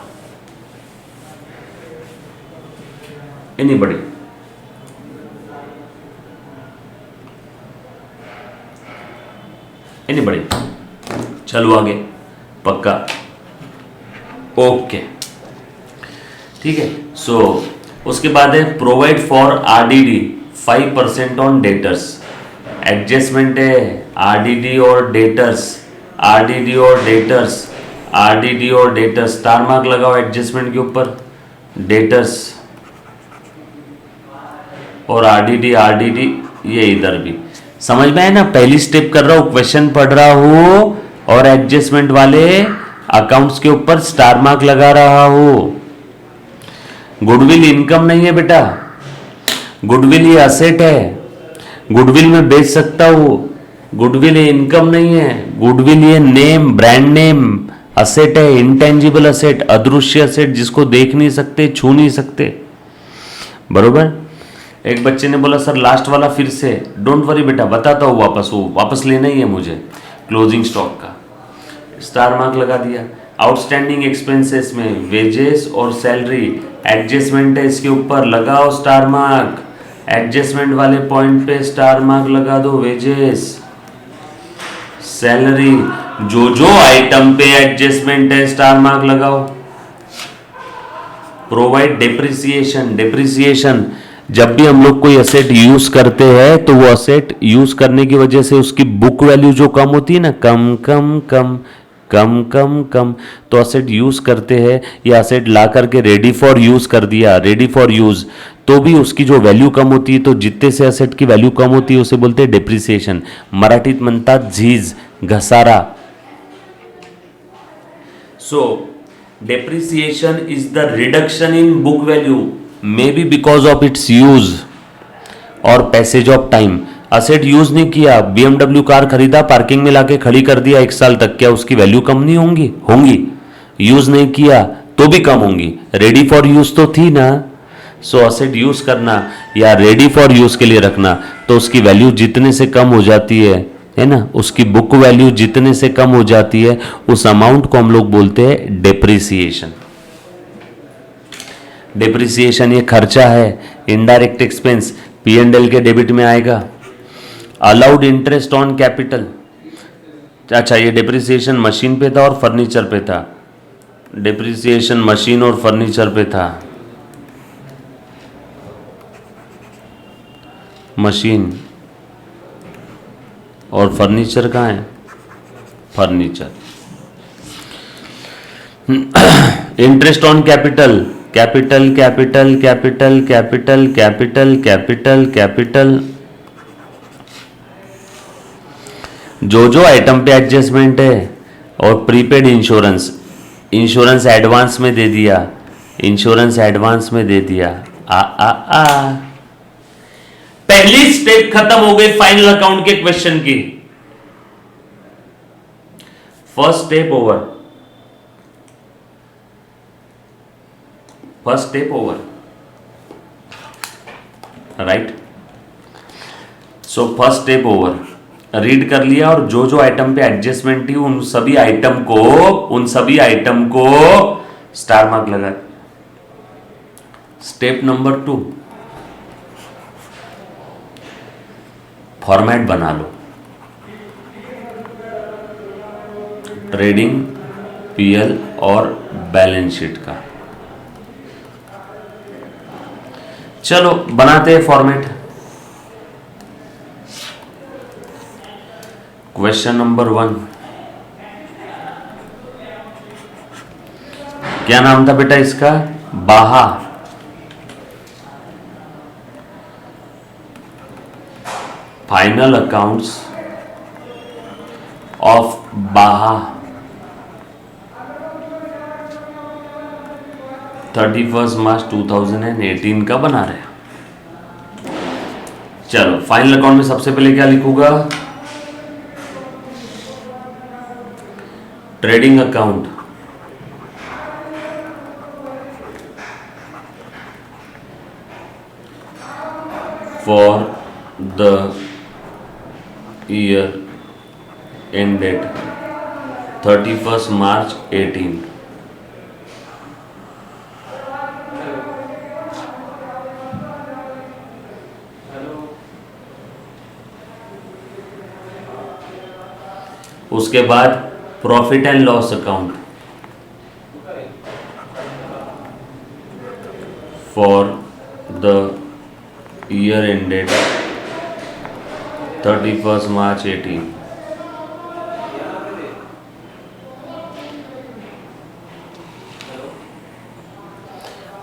anybody? Anybody? चलो आगे। पक्का? ओके, ठीक है। सो उसके बाद है provide for RDD 5% on debtors. Adjustment है आरडीडी और डेटर्स, आरडीडी और डेटर्स, आरडीडी और डेटर्स, स्टार मार्क लगाओ एडजस्टमेंट के ऊपर, डेटर्स और आरडीडी, आरडीडी ये इधर भी समझ में है ना। पहली स्टेप कर रहा हूं, क्वेश्चन पढ़ रहा हूं और एडजस्टमेंट वाले अकाउंट्स के ऊपर स्टार मार्क लगा रहा हूं। गुडविल इनकम नहीं है बेटा, गुडविल ये असेट है, गुडविल में बेच सकता हूं, गुडविल ये इनकम नहीं है, गुडविल ये नेम, ब्रांड नेम असेट है, इंटेंजिबल असेट, अदृश्य असेट जिसको देख नहीं सकते, छू नहीं सकते। बरोबर? एक बच्चे ने बोला सर लास्ट वाला फिर से, डोंट वरी बेटा बताता हूँ वापस, वो वापस लेना ही है मुझे क्लोजिंग स्टॉक का, स्टार मार्क लगा दिया। आउटस्टैंडिंग एक्सपेंसेस में वेजेस और सैलरी एडजस्टमेंट है, इसके ऊपर लगाओ स्टार मार्क, एडजस्टमेंट वाले पॉइंट पे स्टार मार्क लगा दो, वेजेस सैलरी, जो जो आइटम पे एडजस्टमेंट है स्टार मार्क लगाओ। प्रोवाइड डेप्रिसिएशन, डेप्रिसिएशन जब भी हम लोग कोई असेट यूज करते हैं तो वो असेट यूज करने की वजह से उसकी बुक वैल्यू जो कम होती है ना, कम कम कम कम कम कम, तो असेट यूज करते हैं या असेट ला करके रेडी फॉर यूज कर दिया, रेडी फॉर यूज, तो भी उसकी जो वैल्यू कम होती है, तो जितने से असेट की वैल्यू कम होती है उसे बोलते हैं डेप्रिसिएशन। मराठीत म्हणतात झीज, घसारा। सो depreciation is the reduction in book value, maybe because of its use और passage of time. Asset use नहीं किया, BMW कार खरीदा, पार्किंग में लाके खड़ी कर दिया 1 साल तक, क्या उसकी वैल्यू कम नहीं होंगी? होंगी। यूज नहीं किया तो भी कम होंगी, रेडी फॉर यूज तो थी ना। सो असेट यूज करना या रेडी फॉर यूज के लिए रखना, तो उसकी वैल्यू जितने से कम हो जाती है ना, उसकी बुक वैल्यू जितने से कम हो जाती है, उस अमाउंट को हम लोग बोलते हैं डेप्रिसिएशन। डेप्रिसिएशन ये खर्चा है, इनडायरेक्ट एक्सपेंस, P&L के डेबिट में आएगा। अलाउड इंटरेस्ट ऑन कैपिटल, अच्छा ये डेप्रिसिएशन मशीन पे था और फर्नीचर पे था, डेप्रिसिएशन मशीन और फर्नीचर पे था। मशीन और फर्नीचर कहाँ है? Furniture. Interest on capital, capital capital capital capital capital capital capital, जो जो आइटम पे एडजस्टमेंट है, और प्रीपेड इंश्योरेंस, इंश्योरेंस एडवांस में दे दिया, इंश्योरेंस एडवांस में दे दिया। पहली स्टेप खत्म हो गई फाइनल अकाउंट के क्वेश्चन की। First step over, first step over, right. So first step over, read कर लिया, और जो जो आइटम पे एडजस्टमेंट थी उन सभी आइटम को स्टार मार्क लगा। स्टेप नंबर 2, फॉर्मेट बना लो, ट्रेडिंग, पीएल और बैलेंस शीट का। चलो बनाते हैं फॉर्मेट। क्वेश्चन नंबर 1, क्या नाम था बेटा इसका? बाहा। फाइनल अकाउंट्स ऑफ बाहा 31 मार्च 2018 का बना रहे हैं। चलो फाइनल अकाउंट में सबसे पहले क्या लिखूंगा, trading account for the year ended 31 March 18। उसके बाद profit and loss account for the year ended 31 March 18।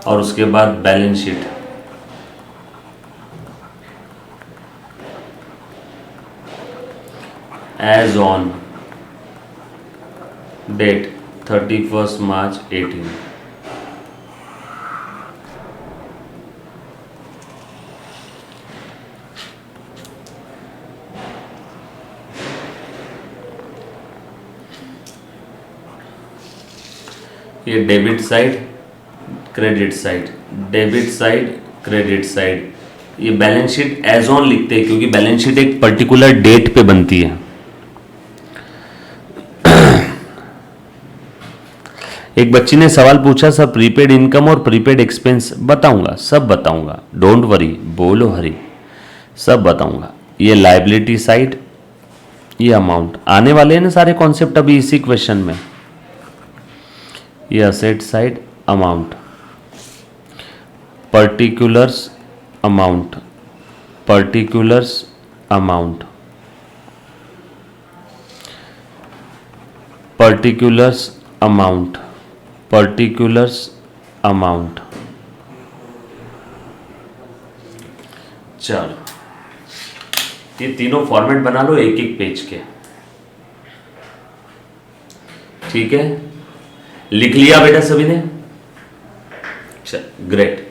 और उसके बाद balance sheet as on date 31 March 18। ये debit side, credit side, debit side, credit side. ये बैलेंस शीट एज ऑन लिखते हैं क्योंकि बैलेंस शीट एक पर्टिकुलर डेट पे बनती है। एक बच्ची ने सवाल पूछा, सर प्रीपेड इनकम और प्रीपेड एक्सपेंस बताऊंगा, सब बताऊंगा, डोंट वरी, बोलो हरी, सब बताऊंगा। ये लायबिलिटी साइड, ये अमाउंट आने वाले हैं ना सारे कॉन्सेप्ट अभी इसी क्वेश्चन में। ये asset side, amount, particulars amount, particulars amount, particulars amount, particulars amount. चलो ये तीनों फॉर्मेट बना लो एक एक पेज के, ठीक है। लिख लिया बेटा सभी ने? चल ग्रेट,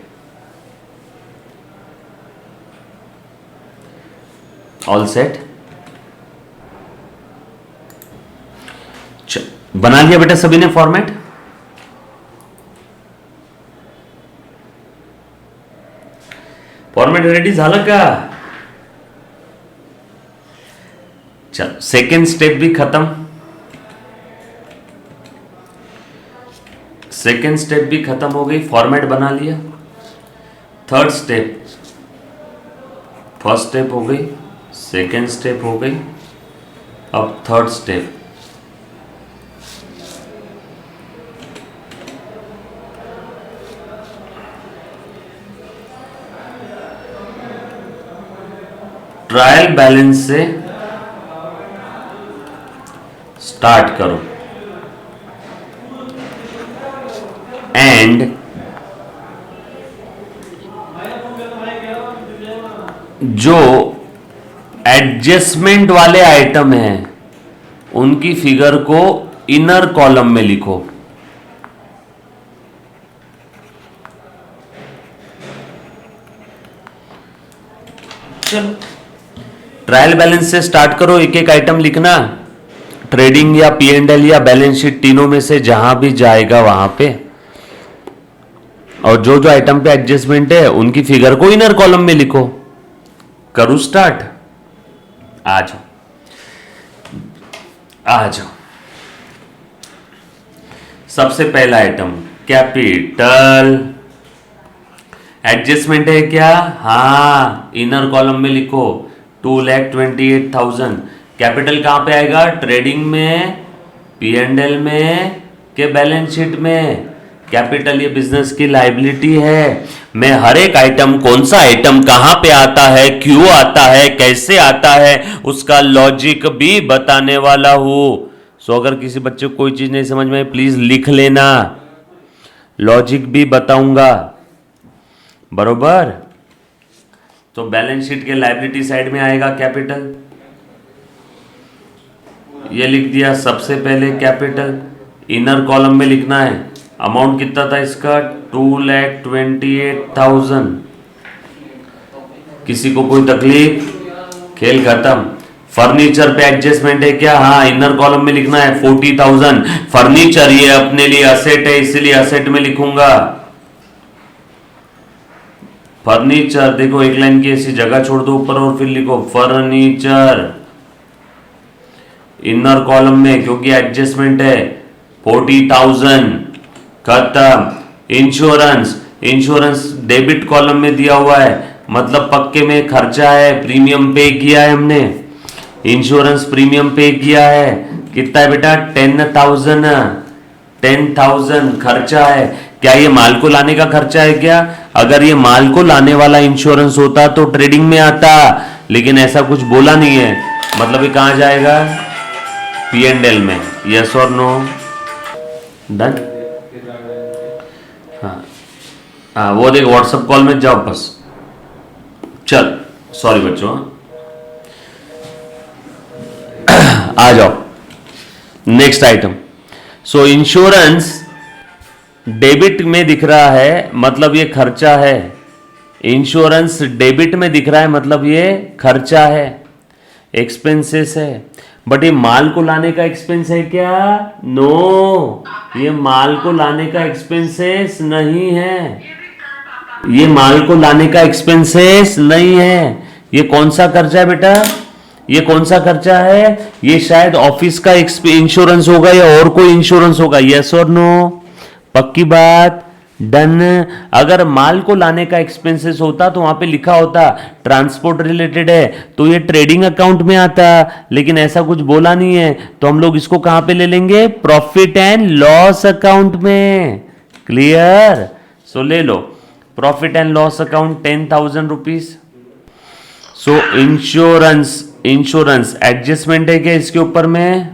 ऑल सेट। चल बना लिया बेटा सभी ने फॉर्मेट? फॉर्मेट रेडी झालं का? चल सेकेंड स्टेप भी खत्म, सेकेंड स्टेप भी खत्म हो गई, फॉर्मेट बना लिया। थर्ड स्टेप, फर्स्ट स्टेप हो गई, सेकेंड स्टेप हो गई, अब थर्ड स्टेप। ट्रायल बैलेंस से स्टार्ट करो एंड जो एडजस्टमेंट वाले आइटम हैं उनकी फिगर को इनर कॉलम में लिखो। चलो ट्रायल बैलेंस से स्टार्ट करो, एक एक आइटम लिखना, ट्रेडिंग या P&L या बैलेंस शीट तीनों में से जहां भी जाएगा वहां पे, और जो जो आइटम पे एडजस्टमेंट है उनकी फिगर को इनर कॉलम में लिखो। करूं स्टार्ट? आ जाओ आ जाओ। सबसे पहला आइटम कैपिटल, एडजस्टमेंट है क्या? हाँ, इनर कॉलम में लिखो 2,28,000। कैपिटल कहां पे आएगा? ट्रेडिंग में, P&L में के बैलेंस शीट में। कैपिटल ये बिजनेस की लायबिलिटी है। मैं हर एक आइटम, कौन सा आइटम कहां पे आता है, क्यों आता है, कैसे आता है, उसका लॉजिक भी बताने वाला हूं। सो अगर किसी बच्चे को कोई चीज नहीं समझ में प्लीज लिख लेना, लॉजिक भी बताऊंगा, बरोबर। तो बैलेंस शीट के लायबिलिटी साइड में आएगा कैपिटल, ये लिख दिया सबसे पहले कैपिटल। इनर कॉलम में लिखना है अमाउंट कितना था इसका 2,28,000। किसी को कोई तकलीफ? खेल खत्म। फर्नीचर पे एडजस्टमेंट है क्या? हाँ, इनर कॉलम में लिखना है 40,000। फर्नीचर ये अपने लिए असेट है, इसीलिए असेट में लिखूंगा फर्नीचर। देखो एक लाइन की ऐसी जगह छोड़ दो ऊपर और फिर लिखो फर्नीचर इनर कॉलम में, क्योंकि एडजस्टमेंट है 40,000। खत्म। इंश्योरेंस, इंश्योरेंस डेबिट कॉलम में दिया हुआ है, मतलब पक्के में खर्चा है, प्रीमियम पे किया है हमने, इंश्योरेंस प्रीमियम पे किया है। कितना है बेटा 10,000। 10,000 खर्चा है। क्या ये माल को लाने का खर्चा है क्या? अगर ये माल को लाने वाला इंश्योरेंस होता तो ट्रेडिंग में आता, लेकिन ऐसा कुछ बोला नहीं है, मतलब ये कहां जाएगा? P&L में। यस और नो? डन। हाँ वो देख व्हाट्सएप कॉल में जाओ बस। चल सॉरी बच्चों, आ जाओ नेक्स्ट आइटम। सो इंश्योरेंस डेबिट में दिख रहा है, मतलब ये खर्चा है। इंश्योरेंस डेबिट में दिख रहा है, मतलब ये खर्चा है, एक्सपेंसेस है। बट ये माल को लाने का एक्सपेंस है क्या? नो, ये माल को लाने का एक्सपेंसेस नहीं है। ये माल को लाने का एक्सपेंसेस नहीं है। ये कौन सा खर्चा है बेटा? ये कौन सा खर्चा है? ये शायद ऑफिस का इंश्योरेंस होगा या और कोई इंश्योरेंस होगा। यस और नो? पक्की बात? डन। अगर माल को लाने का एक्सपेंसेस होता तो वहां पे लिखा होता ट्रांसपोर्ट रिलेटेड है, तो ये ट्रेडिंग अकाउंट में आता, लेकिन ऐसा कुछ बोला नहीं है, तो हम लोग इसको कहां पे ले लेंगे? प्रॉफिट एंड लॉस अकाउंट में। क्लियर? सो ले लो profit and loss account 10,000 rupees. So insurance, insurance adjustment है क्या इसके ऊपर में?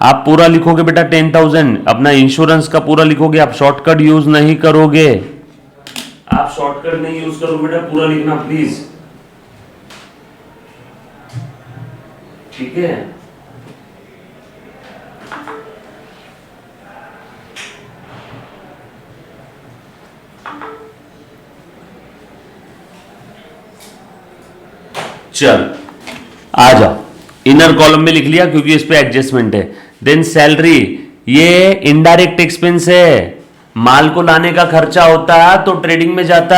आप पूरा लिखोगे बेटा 10,000, अपना इंश्योरेंस का पूरा लिखोगे, आप शॉर्टकट यूज नहीं करोगे। आप शॉर्टकट नहीं यूज करोगे बेटा, पूरा लिखना प्लीज। ठीक है? चल आ जाओ। इनर कॉलम में लिख लिया क्योंकि इस पे एडजस्टमेंट है। देन सैलरी, ये इनडायरेक्ट एक्सपेंस है, माल को लाने का खर्चा होता तो ट्रेडिंग में जाता,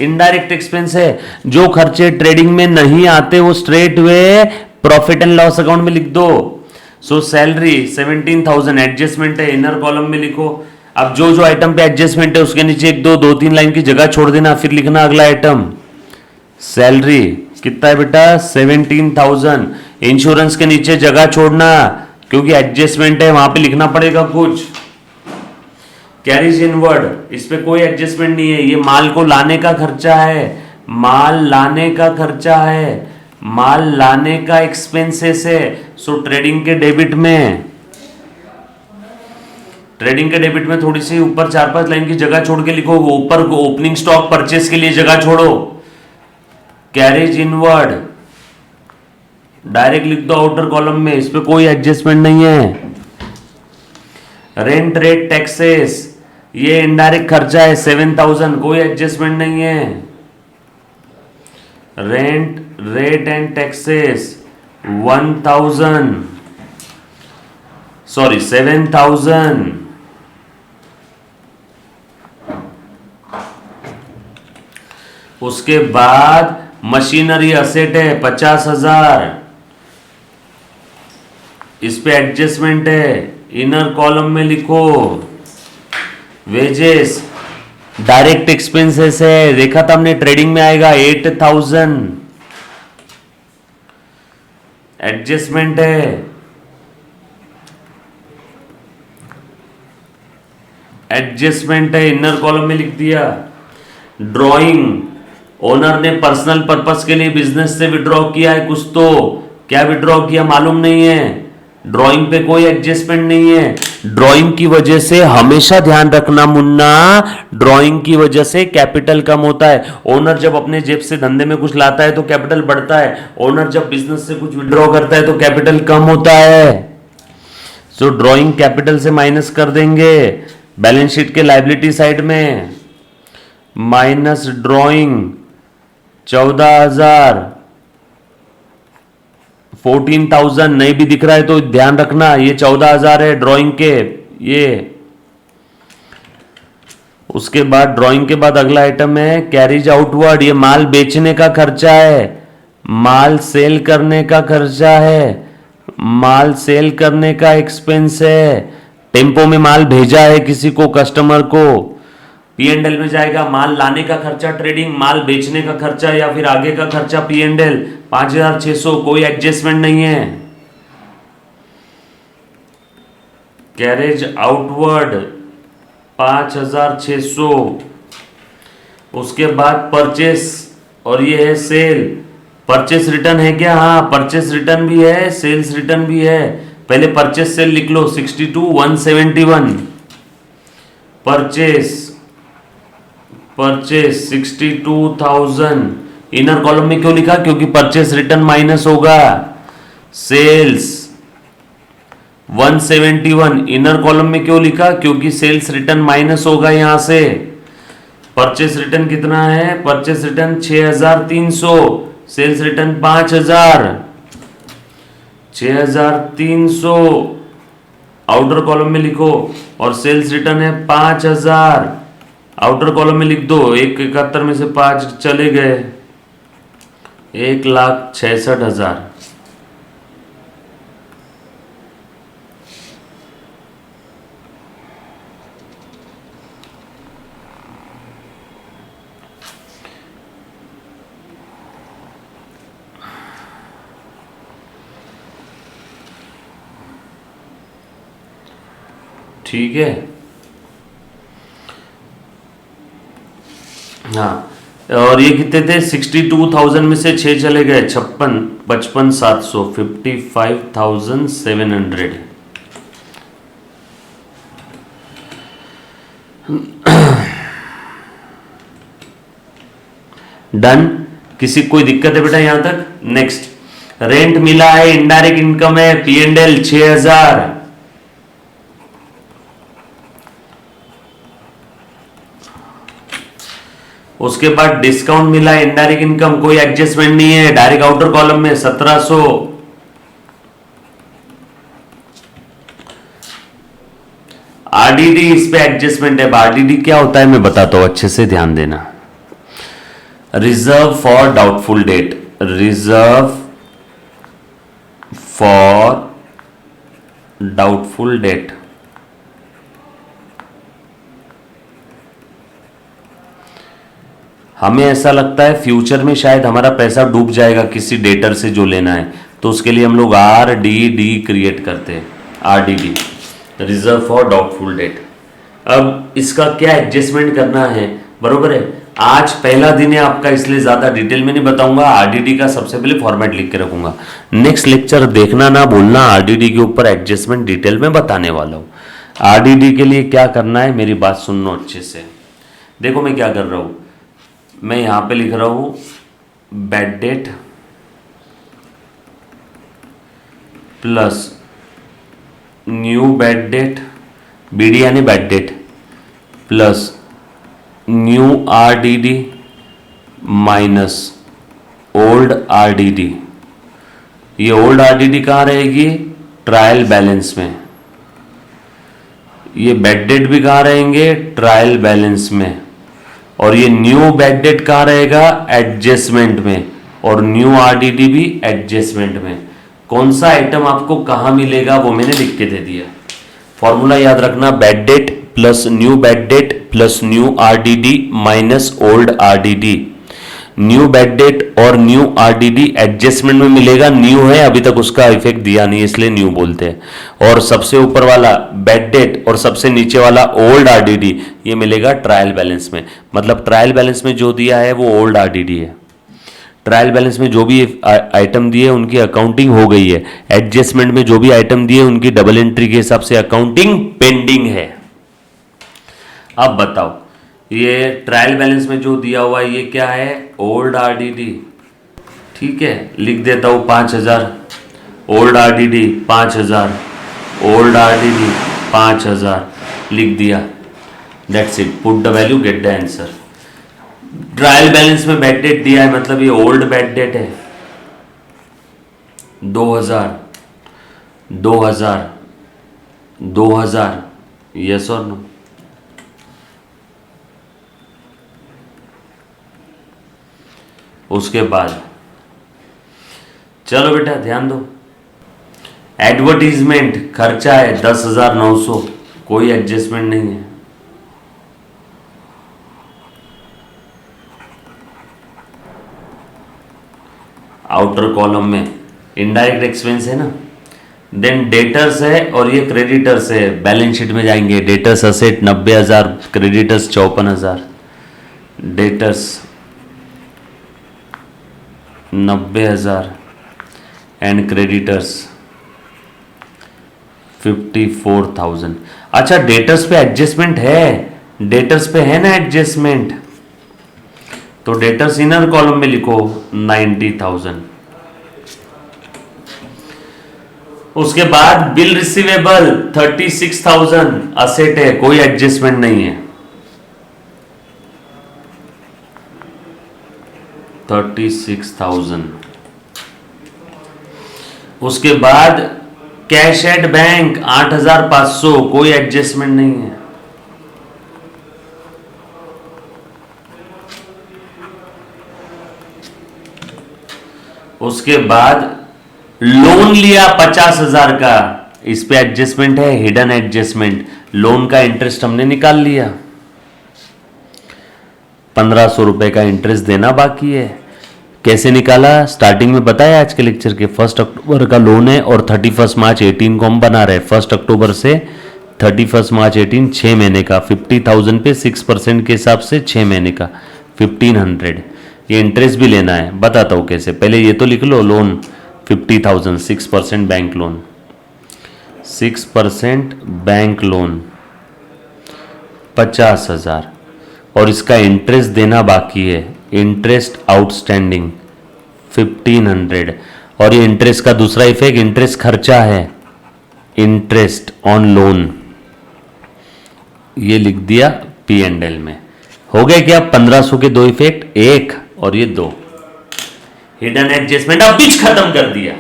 इनडायरेक्ट एक्सपेंस है। जो खर्चे ट्रेडिंग में नहीं आते वो straight way profit and loss account में लिख दो। सो सैलरी 17,000 एडजस्टमेंट है, इनर कॉलम में लिखो। अब जो जो आइटम पे एडजस्टमेंट है उसके नीचे एक दो तीन लाइन की जगह छोड़ देना, फिर लिखना अगला आइटम। सैलरी कितना है बेटा 17,000। इंश्योरेंस के नीचे जगह छोड़ना क्योंकि एडजस्टमेंट है, वहां पे लिखना पड़ेगा कुछ। कैरीज इनवर्ड, इस पे कोई एडजस्टमेंट नहीं है, ये माल को लाने का खर्चा है, माल लाने का खर्चा है, माल लाने का एक्सपेंसेस है। सो ट्रेडिंग के डेबिट में, ट्रेडिंग के डेबिट में थोड़ी सी ऊपर 4-5 लाइन की जगह छोड़ के लिखो, ऊपर ओपनिंग स्टॉक परचेस के लिए जगह छोड़ो। कैरेज इनवर्ड डायरेक्ट लिख दो आउटर कॉलम में, इस पे कोई एडजस्टमेंट नहीं है। रेंट रेट टैक्सेस, ये इनडायरेक्ट खर्चा है 7,000, कोई एडजस्टमेंट नहीं है। Rent rate and taxes 1,000, sorry 7,000। उसके बाद मशीनरी असेट है 50,000, इस पे एडजस्टमेंट है, इनर कॉलम में लिखो। वेजेस डायरेक्ट एक्सपेंसेस है, देखा था हमने ट्रेडिंग में आएगा 8,000, एडजस्टमेंट है। एडजस्टमेंट है, इनर कॉलम में लिख दिया। ड्रॉइंग, ओनर ने पर्सनल पर्पस के लिए बिजनेस से विड्रॉ किया है कुछ, तो क्या विड्रॉ किया मालूम नहीं है, ड्राइंग पे कोई एडजस्टमेंट नहीं है। ड्राइंग की वजह से हमेशा ध्यान रखना मुन्ना, ड्राइंग की वजह से कैपिटल कम होता है। ओनर जब अपने जेब से धंधे में कुछ लाता है तो कैपिटल बढ़ता है, ओनर जब बिजनेस से कुछ विड्रॉ करता है तो कैपिटल कम होता है। सो ड्राइंग कैपिटल से माइनस कर देंगे बैलेंस शीट के लायबिलिटी साइड में, माइनस ड्राइंग 14,000, 14,000 नहीं भी दिख रहा है तो ध्यान रखना ये 14,000 है ड्राइंग के ये। उसके बाद ड्राइंग के बाद अगला आइटम है कैरीज आउटवर्ड, ये माल बेचने का खर्चा है, माल सेल करने का खर्चा है, माल सेल करने का एक्सपेंस है। टेम्पो में माल भेजा है किसी को, कस्टमर को, P&L में जाएगा माल लाने का खर्चा ट्रेडिंग, माल बेचने का खर्चा या फिर आगे का खर्चा P&L 5,600, कोई एडजस्टमेंट नहीं है। Carriage outward 5,600। उसके बाद परचेस और ये है सेल। परचेस रिटर्न है क्या? हाँ परचेस रिटर्न भी है, सेल्स रिटर्न भी है। पहले परचेस सेल लिख लो 62,171। परचेस 62,000 इनर कॉलम में क्यों लिखा? क्योंकि परचेस रिटर्न माइनस होगा। सेल्स 171 इनर कॉलम में क्यों लिखा? क्योंकि सेल्स रिटर्न माइनस होगा यहां से। परचेस रिटर्न कितना है? Purchase return 6,300, sales return 5,000। 6,300 outer column में लिखो और सेल्स रिटर्न है 5,000, आउटर कॉलम में लिख दो। 171 में से 5 चले गए, 1,66,000। ठीक है। हाँ और ये कितने थे? 62,000 में से 6 चले गए, 55,700, 55,700। डन। किसी कोई दिक्कत है बेटा यहां तक? नेक्स्ट, रेंट मिला है, इनडायरेक्ट इनकम है, P&L 6,000। उसके बाद डिस्काउंट मिला है, इनडायरेक्ट इनकम, कोई एडजस्टमेंट नहीं है, डायरेक्ट आउटर कॉलम में 1,700। आरडीडी इस पे एडजस्टमेंट है। आरडीडी क्या होता है मैं बताता हूं, अच्छे से ध्यान देना। Reserve for doubtful debt, reserve for doubtful debt. हमें ऐसा लगता है फ्यूचर में शायद हमारा पैसा डूब जाएगा किसी डेटर से जो लेना है, तो उसके लिए हम लोग आरडीडी क्रिएट करते हैं। RDD, reserve for doubtful debt. अब इसका क्या एडजस्टमेंट करना है, बरोबर है। आज पहला दिन है आपका, इसलिए ज्यादा डिटेल में नहीं बताऊंगा। आरडीडी का सबसे पहले फॉर्मेट लिख के रखूंगा। नेक्स्ट लेक्चर देखना ना भूलना, आरडीडी के ऊपर एडजस्टमेंट डिटेल में बताने वाला हूं। आरडीडी के लिए क्या करना है मेरी बात सुन लो अच्छे से। देखो मैं क्या कर रहा हूं, मैं यहां पे लिख रहा हूं bad debt plus new bad debt, BD यानी bad debt, plus new RDD minus old RDD. ये ओल्ड आरडीडी कहाँ रहेगी? ट्रायल बैलेंस में। ये बैड डेट भी कहाँ रहेंगे? ट्रायल बैलेंस में। और ये न्यू बैड डेट कहाँ रहेगा? एडजस्टमेंट में। और न्यू आरडीडी भी एडजस्टमेंट में। कौन सा आइटम आपको कहाँ मिलेगा वो मैंने लिख के दे दिया। फॉर्मूला याद रखना, bad debt plus new bad debt plus new RDD minus old RDD. New bad date और न्यू आरडीडी एडजस्टमेंट में मिलेगा। न्यू है, अभी तक उसका इफेक्ट दिया नहीं इसलिए न्यू बोलते हैं। और सबसे ऊपर वाला बैड डेट और सबसे नीचे वाला ओल्ड आरडीडी ये मिलेगा ट्रायल बैलेंस में। मतलब ट्रायल बैलेंस में जो दिया है वो ओल्ड आरडीडी है। ट्रायल बैलेंस में जो भी आइटम दिए उनकी अकाउंटिंग हो गई है, एडजस्टमेंट में जो भी आइटम दिए उनकी डबल एंट्री के हिसाब से अकाउंटिंग पेंडिंग है। अब बताओ ये ट्रायल बैलेंस में जो दिया हुआ है ये क्या है, ओल्ड आरडीडी, ठीक है, लिख देता हूं 5000, ओल्ड आरडीडी 5000, ओल्ड आरडीडी 5000 लिख दिया, that's it, put the value get the answer. Trial balance में बैड डेट दिया है मतलब ये ओल्ड बैड डेट है, 2000 2000 2000, यस और नो। उसके बाद चलो बेटा ध्यान दो, एडवर्टीजमेंट खर्चा है 10,900, कोई एडजस्टमेंट नहीं है। आउटर कॉलम में इनडायरेक्ट एक्सपेंस है ना, देन डेटर्स है और ये क्रेडिटर्स है, बैलेंस शीट में जाएंगे, debtors asset 90,000, creditors 54,000, debtors 90,000 and creditors 54,000। अच्छा डेटर्स पे एडजस्टमेंट है, डेटर्स पे है ना एडजस्टमेंट, तो डेटर्स इनर कॉलम में लिखो 90,000। उसके बाद बिल रिसीवेबल 36,000 असेट है, कोई एडजस्टमेंट नहीं है, 36,000। उसके बाद कैश एट बैंक 8,500, कोई एडजस्टमेंट नहीं है। उसके बाद लोन लिया 50,000 का, इस पे एडजस्टमेंट है, हिडन एडजस्टमेंट, लोन का इंटरेस्ट हमने निकाल लिया, 1,500 रुपए का इंटरेस्ट देना बाकी है। कैसे निकाला, स्टार्टिंग में बताया आज के लेक्चर के, 1 अक्टूबर का लोन है और 31 मार्च 18 को हम बना रहे, 1 अक्टूबर से 31 मार्च 18 6 महीने का, 50,000 पे 6% के हिसाब से 6 महीने का 1,500। ये इंटरेस्ट भी लेना है, बताता हूँ कैसे, पहले ये तो लिख लो, loan 50,000, 6% bank loan, 6% bank loan 50,000 और इसका इंटरेस्ट देना बाकी है, इंटरेस्ट आउटस्टैंडिंग 1,500। और ये इंटरेस्ट का दूसरा इफेक्ट, इंटरेस्ट खर्चा है, इंटरेस्ट ऑन लोन, ये लिख दिया P&L में। हो गए क्या 1,500 के दो इफेक्ट, एक और ये दो, हिडन एडजस्टमेंट अब बीच खत्म कर दिया,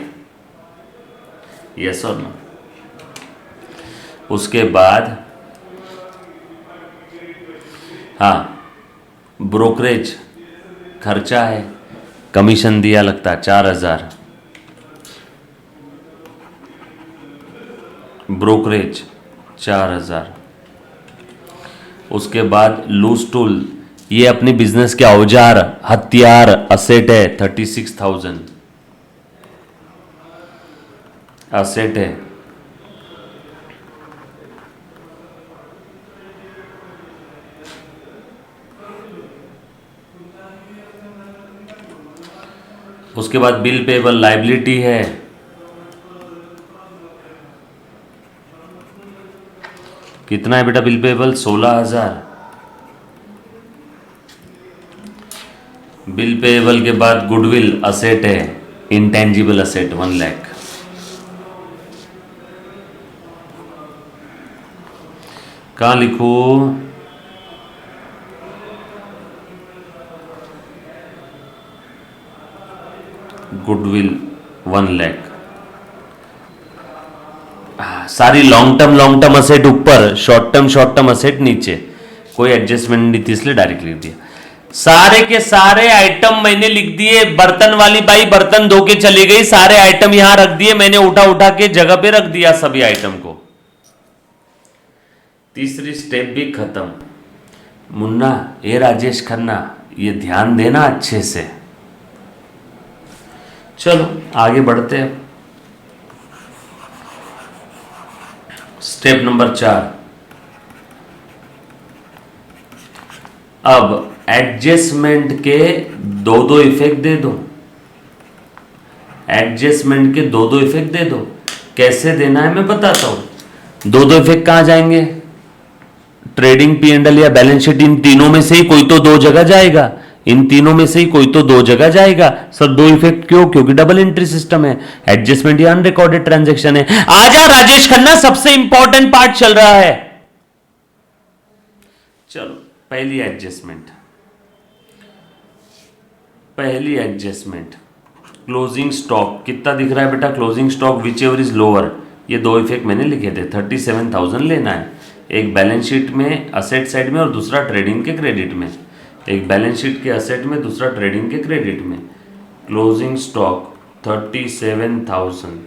यस और नो। उसके बाद हाँ ब्रोकरेज खर्चा है, कमीशन दिया लगता है 4,000, ब्रोकरेज 4,000। उसके बाद लूज टूल, ये अपनी बिजनेस के औजार हथियार असेट है, 36,000 असेट है। उसके बाद बिल पेबल लाइबिलिटी है, कितना है बेटा बिल पेबल, 16,000। बिल पेबल के बाद गुडविल असेट है, इंटेंजिबल असेट 1 लाख। कहाँ लिखू, गुडविल 1 लाख। सारी लॉन्ग टर्म असेट ऊपर, शॉर्ट टर्म असेट नीचे, कोई एडजस्टमेंट नहीं थी इसलिए डायरेक्ट लिख दिया। सारे के सारे आइटम मैंने लिख दिए, बर्तन वाली बाई बर्तन धो के चली गई, सारे आइटम यहां रख दिए मैंने, उठा उठा के जगह पे रख दिया सभी आइटम को। तीसरी स्टेप भी खत्म। मुन्ना ए राजेश खन्ना, ये ध्यान देना अच्छे से। चलो आगे बढ़ते हैं। स्टेप नंबर 4, अब एडजस्टमेंट के दो इफेक्ट दे दो, एडजस्टमेंट के दो दो इफेक्ट दे दो। कैसे देना है मैं बताता हूं। दो दो इफेक्ट कहां जाएंगे? ट्रेडिंग पी एंड एल या बैलेंस शीट, इन तीनों में से ही कोई तो दो जगह जाएगा। इन तीनों में से ही कोई तो दो जगह जाएगा। सर दो इफेक्ट क्यों? क्योंकि डबल एंट्री सिस्टम है। एडजस्टमेंट या अनरिकॉर्डेड ट्रांजैक्शन है। आजा राजेश खन्ना, सबसे इंपॉर्टेंट पार्ट चल रहा है। चलो पहली एडजस्टमेंट क्लोजिंग स्टॉक कितना दिख रहा है बेटा? Closing stock which ever is lower, ये दो इफेक्ट मैंने लिखे थे। 37,000 लेना है, एक बैलेंस शीट में असेट साइड में और दूसरा ट्रेडिंग के क्रेडिट में। एक बैलेंस शीट के असेट में, दूसरा ट्रेडिंग के क्रेडिट में। Closing stock 37,000,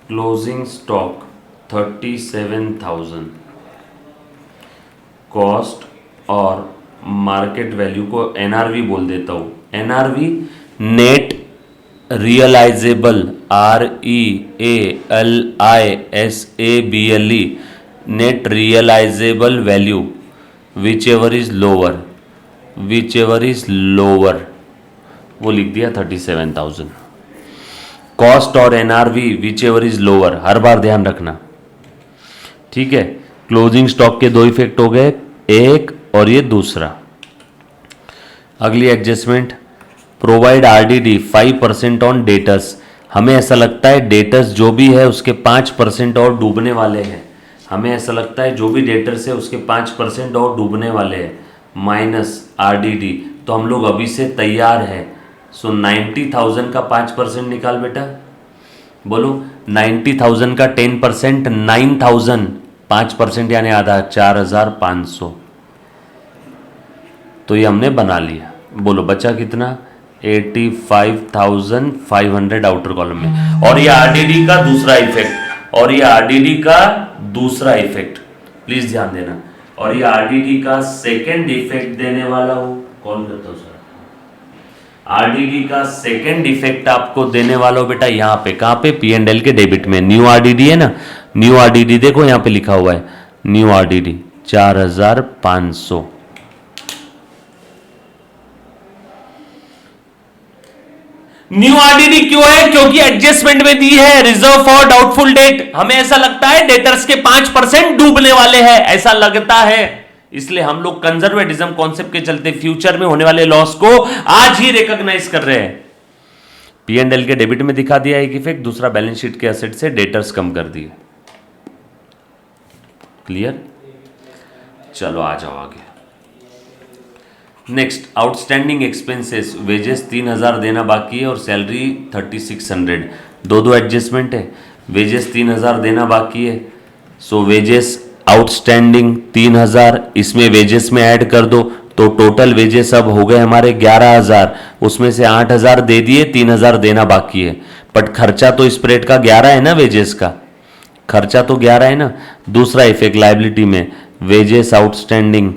closing stock 37,000, cost और मार्केट वैल्यू को एनआरवी बोल देता हूं। NRV net realisable, REALISABLE, net realisable value whichever is lower, वो लिख दिया 37,000। कॉस्ट और NRV whichever is lower, हर बार ध्यान रखना, ठीक है। क्लोजिंग स्टॉक के दो इफेक्ट हो गए, एक और ये दूसरा। अगली adjustment, provide RDD 5% on debtors. हमें ऐसा लगता है डेटर्स जो भी है उसके 5% और डूबने वाले हैं। हमें ऐसा लगता है जो भी डेटर्स है उसके 5% और डूबने वाले हैं, माइनस RDD। तो हम लोग अभी से तैयार है। सो 90,000 का 5% निकाल बेटा, बोलो 90,000 का 10%, 9,000, 5% यानी आधा, 4,500। तो ये हमने बना लिया। बोलो बचा कितना? 85,500 आउटर कॉलम में। और ये RDD का दूसरा इफेक्ट, प्लीज ध्यान देना। और ये RDD का सेकेंड इफेक्ट देने वाला हूं, कॉल करता हूं सर। RDD का सेकेंड इफेक्ट आपको देने वाला हो बेटा यहां पे। कहां पे? P&L के डेबिट में। न्यू RDD है ना, न्यू RDD देखो यहां पे लिखा हुआ है, न्यू RDD 4,500। न्यू RDD क्यों है? क्योंकि एडजस्टमेंट में दी है रिजर्व फॉर डाउटफुल डेट। हमें ऐसा लगता है डेटर्स के 5% डूबने वाले हैं, ऐसा लगता है। इसलिए हम लोग कंजर्वेटिज्म कॉन्सेप्ट के चलते फ्यूचर में होने वाले लॉस को आज ही रिकॉग्नाइज कर रहे हैं। P&L के डेबिट में दिखा दिया एक इफेक्ट, दूसरा बैलेंस शीट के एसेट से डेटर्स कम कर दिए। क्लियर? चलो आ जाओ आगे। नेक्स्ट, आउटस्टैंडिंग एक्सपेंसेस, वेजेस 3,000 देना बाकी है और सैलरी 3600। दो एडजस्टमेंट है। वेजेस 3,000 देना बाकी है, सो वेजेस आउटस्टैंडिंग 3,000, इसमें वेजेस में ऐड कर दो तो टोटल वेजेस अब हो गए हमारे 11,000। उसमें से 8,000 दे दिए, 3,000 देना बाकी है। बट खर्चा तो स्प्रेड का 11 है ना, वेजेस का खर्चा तो 11 है ना। दूसरा इफेक्ट लाइबिलिटी में, वेजेस आउटस्टैंडिंग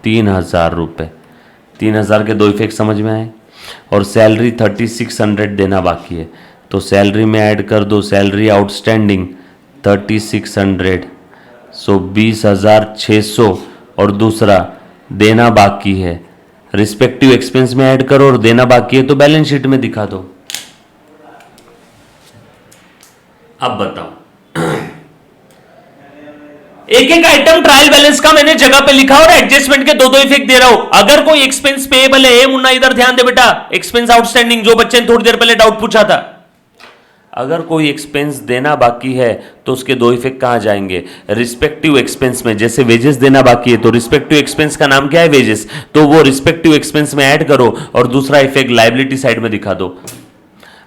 3,000 रुपये। 3,000 के दो इफेक्ट समझ में आए। और सैलरी 3600 देना बाकी है, तो सैलरी में ऐड कर दो सैलरी आउटस्टैंडिंग 3600, सो 20,600। और दूसरा देना बाकी है, रिस्पेक्टिव एक्सपेंस में ऐड करो और देना बाकी है तो बैलेंस शीट में दिखा दो। अब बताओ, एक एक आइटम ट्रायल बैलेंस का मैंने जगह पे लिखा और एडजस्टमेंट के दो दो इफेक्ट दे रहा हूं। अगर कोई एक्सपेंस पेएबल है, मुन्ना इधर ध्यान दे बेटा, एक्सपेंस आउटस्टैंडिंग जो बच्चे ने थोड़ी देर पहले डाउट पूछा था, अगर कोई एक्सपेंस देना बाकी है तो उसके दो इफेक्ट कहां जाएंगे? रिस्पेक्टिव एक्सपेंस में। जैसे वेजेस देना बाकी है तो रिस्पेक्टिव एक्सपेंस का नाम क्या है? वेजेस। तो वो रिस्पेक्टिव एक्सपेंस में ऐड करो और दूसरा इफेक्ट लायबिलिटी साइड में दिखा दो।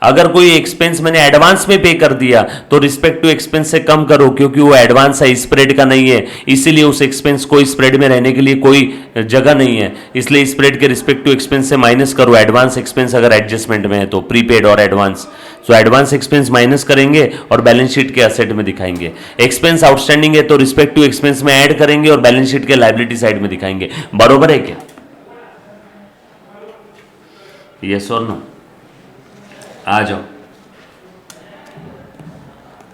अगर कोई एक्सपेंस मैंने एडवांस में पे कर दिया तो रिस्पेक्टिव एक्सपेंस से कम करो, क्योंकि वो एडवांस है, स्प्रेड का नहीं है, इसीलिए उस एक्सपेंस को स्प्रेड में रहने के लिए कोई जगह नहीं है, इसलिए स्प्रेड के रिस्पेक्टिव एक्सपेंस से माइनस करो एडवांस एक्सपेंस अगर एडजस्टमेंट में है तो, प्रीपेड और advance. So advance expense minus करेंगे और बैलेंस शीट के असेट में दिखाएंगे। एक्सपेंस आउटस्टैंडिंग है तो रिस्पेक्टिव एक्सपेंस में ऐड करेंगे और बैलेंस शीट के लायबिलिटी साइड में दिखाएंगे। बरोबर है क्या? यस और नो? आ जाओ,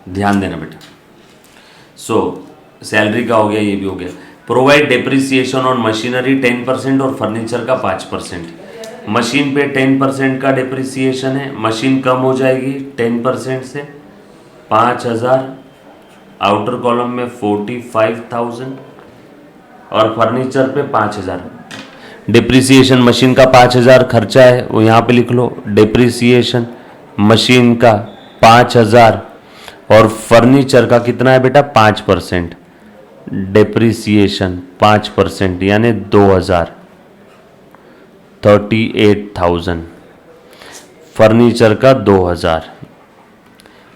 ध्यान देना बेटा। सो सैलरी का हो गया, ये भी हो गया। प्रोवाइड डेप्रिसिएशन ऑन मशीनरी 10% और फर्नीचर का 5%। मशीन पे 10% का डिप्रिसिएशन है, मशीन कम हो जाएगी 10% से 5,000, आउटर कॉलम में 45,000 और फर्नीचर पे 5,000। डिप्रिसिएशन मशीन का 5,000 खर्चा है, वो यहाँ पे लिख लो। डिप्रिसिएशन मशीन का 5,000 और फर्नीचर का कितना है बेटा 5%। डिप्रिसिएशन 5% यानी 2,000, 38,000। फर्नीचर का 2,000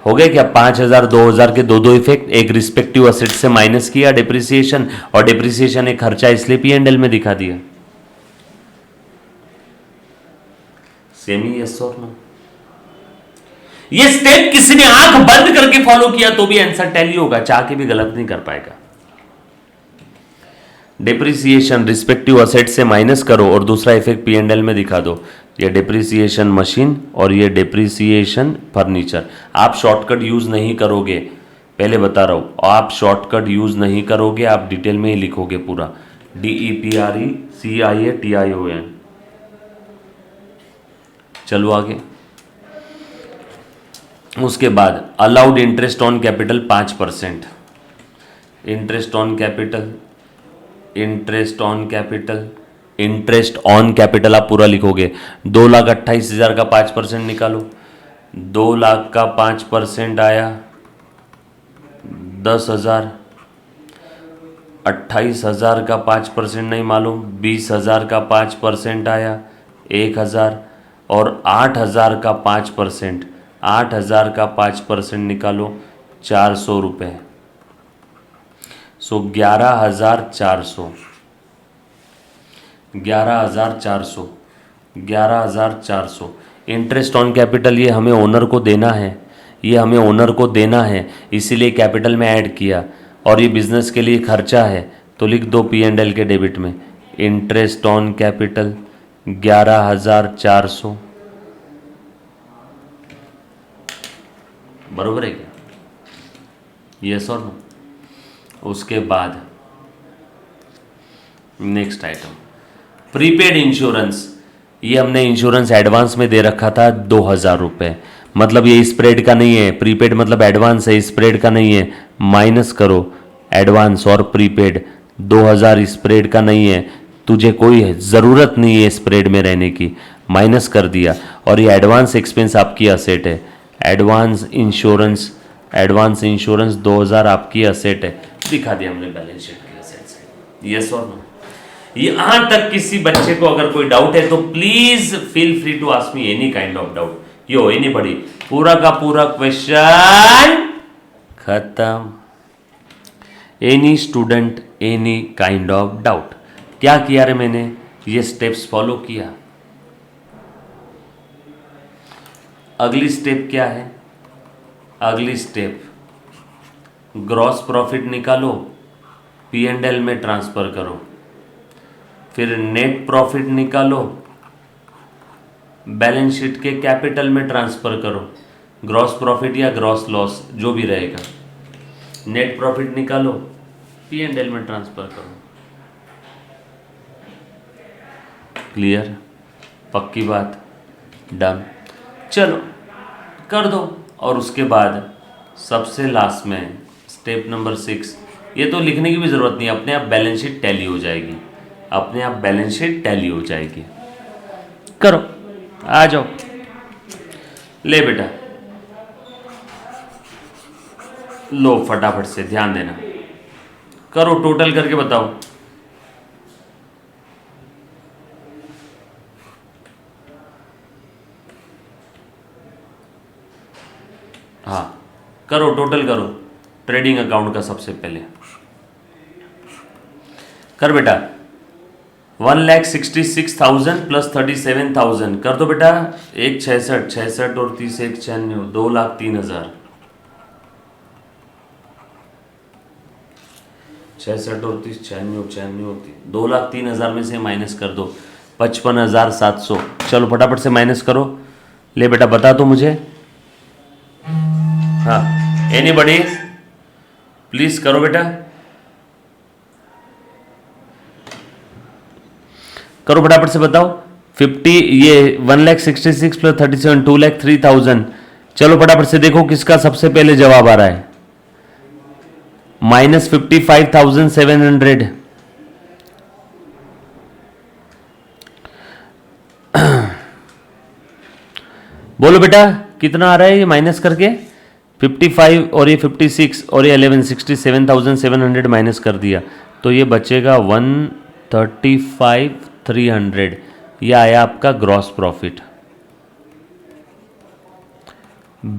हो गए क्या? 5,000 2,000 के दो इफेक्ट, एक रिस्पेक्टिव असेट से माइनस किया डिप्रिसिएशन, और डिप्रिसिएशन एक खर्चा इसलिए P&L में दिखा दिया। सेमी यस और नो? ये स्टेप किसी ने आंख बंद करके फॉलो किया तो भी आंसर टैली होगा, चाह के भी गलत नहीं कर पाएगा। डिप्रिसिएशन रिस्पेक्टिव असेट से माइनस करो और दूसरा इफेक्ट P&L में दिखा दो। ये डिप्रिसिएशन मशीन और ये डिप्रिसिएशन फर्नीचर। आप शॉर्टकट यूज नहीं करोगे, पहले बता रहा हूं, आप शॉर्टकट यूज नहीं करोगे, आप डिटेल में ही लिखोगे पूरा। DEPRECIATION। चलो आगे। उसके बाद allowed interest on capital 5%। Interest on capital, interest on capital, interest on capital आप पूरा लिखोगे। 2,28,000 का 5% निकालो। 2 लाख का 5% आया 10,000। 28,000 का 5% नहीं मालूम, 20,000 का 5% आया 1,000। और 8,000 का 5%, 8,000 का 5% निकालो 400 रुपये। सो 11,400, 11,400, 11,400। इंटरेस्ट ऑन कैपिटल ये हमें ओनर को देना है, ये हमें ओनर को देना है, इसीलिए कैपिटल में ऐड किया। और ये बिजनेस के लिए खर्चा है तो लिख दो P&L के डेबिट में। Interest on capital 11,400। बरोबर है क्या? यस और नो? उसके बाद नेक्स्ट आइटम प्रीपेड इंश्योरेंस। ये हमने इंश्योरेंस एडवांस में दे रखा था 2,000 रुपये, मतलब ये स्प्रेड का नहीं है। प्रीपेड मतलब एडवांस है, स्प्रेड का नहीं है। माइनस करो एडवांस और प्रीपेड। 2,000 स्प्रेड का नहीं है, तुझे कोई ज़रूरत नहीं है स्प्रेड में रहने की, माइनस कर दिया। और ये एडवांस एक्सपेंस आपकी असेट है। एडवांस इंश्योरेंस, एडवांस इंश्योरेंस 2,000 आपकी असेट है, दिखा दिया हमने बैलेंस शीट की असेट्स। यस और नो? यहां तक किसी बच्चे को अगर कोई डाउट है तो please feel free to ask me any kind of doubt. Yo anybody? पूरा का पूरा क्वेश्चन खत्म। Any student, any kind of doubt? क्या किया रे मैंने? ये स्टेप्स फॉलो किया। अगली स्टेप क्या है? अगली स्टेप ग्रॉस प्रॉफिट निकालो, P&L में ट्रांसफर करो। फिर नेट प्रॉफिट निकालो, बैलेंस शीट के कैपिटल में ट्रांसफर करो। ग्रॉस प्रॉफिट या ग्रॉस लॉस जो भी रहेगा। नेट प्रॉफिट निकालो, P&L में ट्रांसफर करो। क्लियर? पक्की बात? डन। चलो कर दो। और उसके बाद सबसे लास्ट में स्टेप नंबर 6, ये तो लिखने की भी ज़रूरत नहीं, अपने आप बैलेंस शीट टैली हो जाएगी, अपने आप बैलेंस शीट टैली हो जाएगी। करो, आ जाओ। ले बेटा, लो फटाफट से, ध्यान देना। करो, टोटल करके बताओ। हाँ करो, टोटल करो। ट्रेडिंग अकाउंट का सबसे पहले कर बेटा। 1,66,000 प्लस 37,000 कर दो बेटा। 1,66,66 और 30 1,96 2,03,000। 66 और 30 96 2,03,000 में से माइनस कर दो 55,700। चलो फटाफट से माइनस करो। ले बेटा बता तो मुझे। हाँ एनीबॉडी प्लीज करो बेटा, करो फटाफट से बताओ। 50, ये 1,66,000 प्लस 37, 2,03,000। चलो फटाफट से देखो किसका सबसे पहले जवाब आ रहा है। -55,700। बोलो बेटा कितना आ रहा है ये माइनस करके। 55 और ये 56 और ये 11, 67,700 माइनस कर दिया तो ये बचेगा 135,300। ये आया आपका gross profit.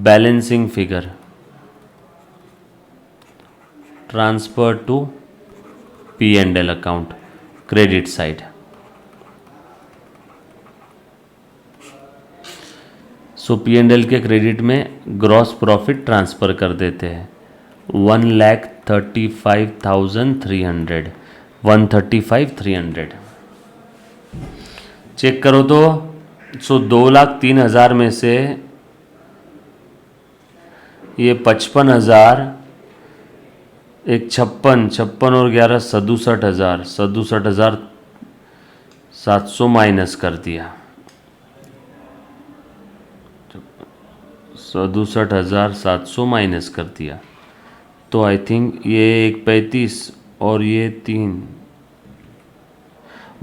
Balancing figure transfer to P&L account, credit side. So P&L के क्रेडिट में ग्रॉस प्रॉफिट ट्रांसफ़र कर देते हैं 1,35,300, 135,300। चेक करो तो। सो 2,03,000 में से ये 55,000, एक 56 और 11 67,000, 67,700 माइनस कर दिया। 67,700 माइनस कर दिया तो आई थिंक ये 135 और ये 3,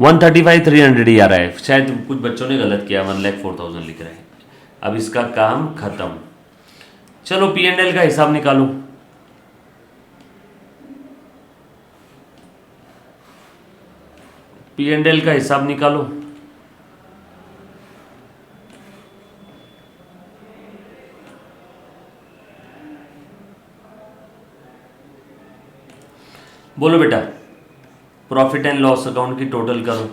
135,300 ही आ रहा है। शायद कुछ बच्चों ने गलत किया, 1,04,000 लिख रहे हैं। अब इसका काम खत्म। चलो P&L का हिसाब निकालो। P&L का हिसाब निकालो। बोलो बेटा प्रॉफिट एंड लॉस अकाउंट की टोटल करो।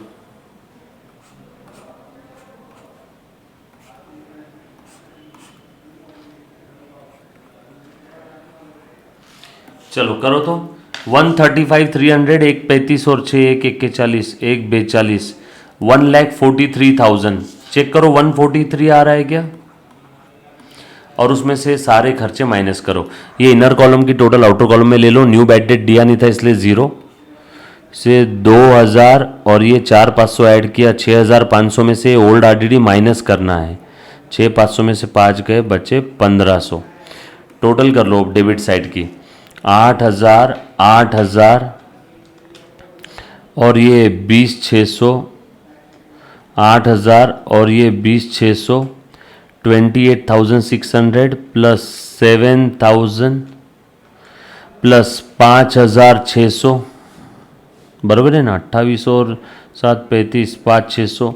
चलो करो तो। 135,300, एक 35 और 6, एक 41, एक 42, 1,43,000। चेक करो 143 आ रहा है क्या, और उसमें से सारे खर्चे माइनस करो। ये इनर कॉलम की टोटल आउटर कॉलम में ले लो। न्यू बैड डेट दिया नहीं था इसलिए 0 से 2,000 और ये 4,500 ऐड किया। 6,500 में से ओल्ड RDD माइनस करना है। 6,500 में से 5 गए, बचे 1,500। टोटल कर लो डेबिट साइड की। 8,000, 8,000 और ये 20,600, 8,000 और ये 20,600, 28,600 प्लस 7,000 प्लस 5,600, बराबर है ना। 28 और 7 35, 5,600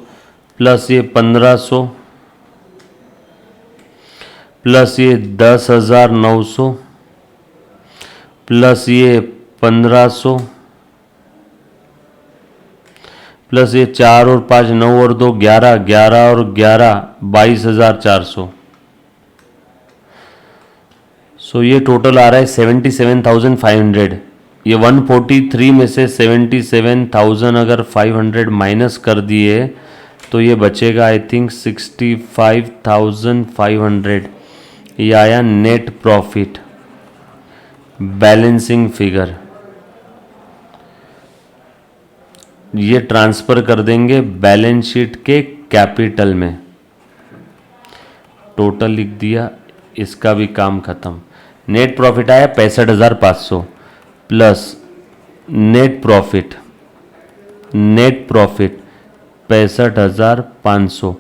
प्लस ये 1,500 प्लस ये 10,900 प्लस ये 1,500 प्लस ये 4 और 5, 9 और 2 11, 11 और 11 22,400। सो ये टोटल आ रहा है 77,500। ये 143 में से 77,000 अगर 500 माइनस कर दिए तो ये बचेगा आई थिंक 65,500। ये आया नेट प्रॉफिट, बैलेंसिंग फिगर। ये ट्रांसफ़र कर देंगे बैलेंस शीट के कैपिटल में। टोटल लिख दिया, इसका भी काम खत्म। नेट प्रॉफिट आया 65,500 plus net profit 65,500।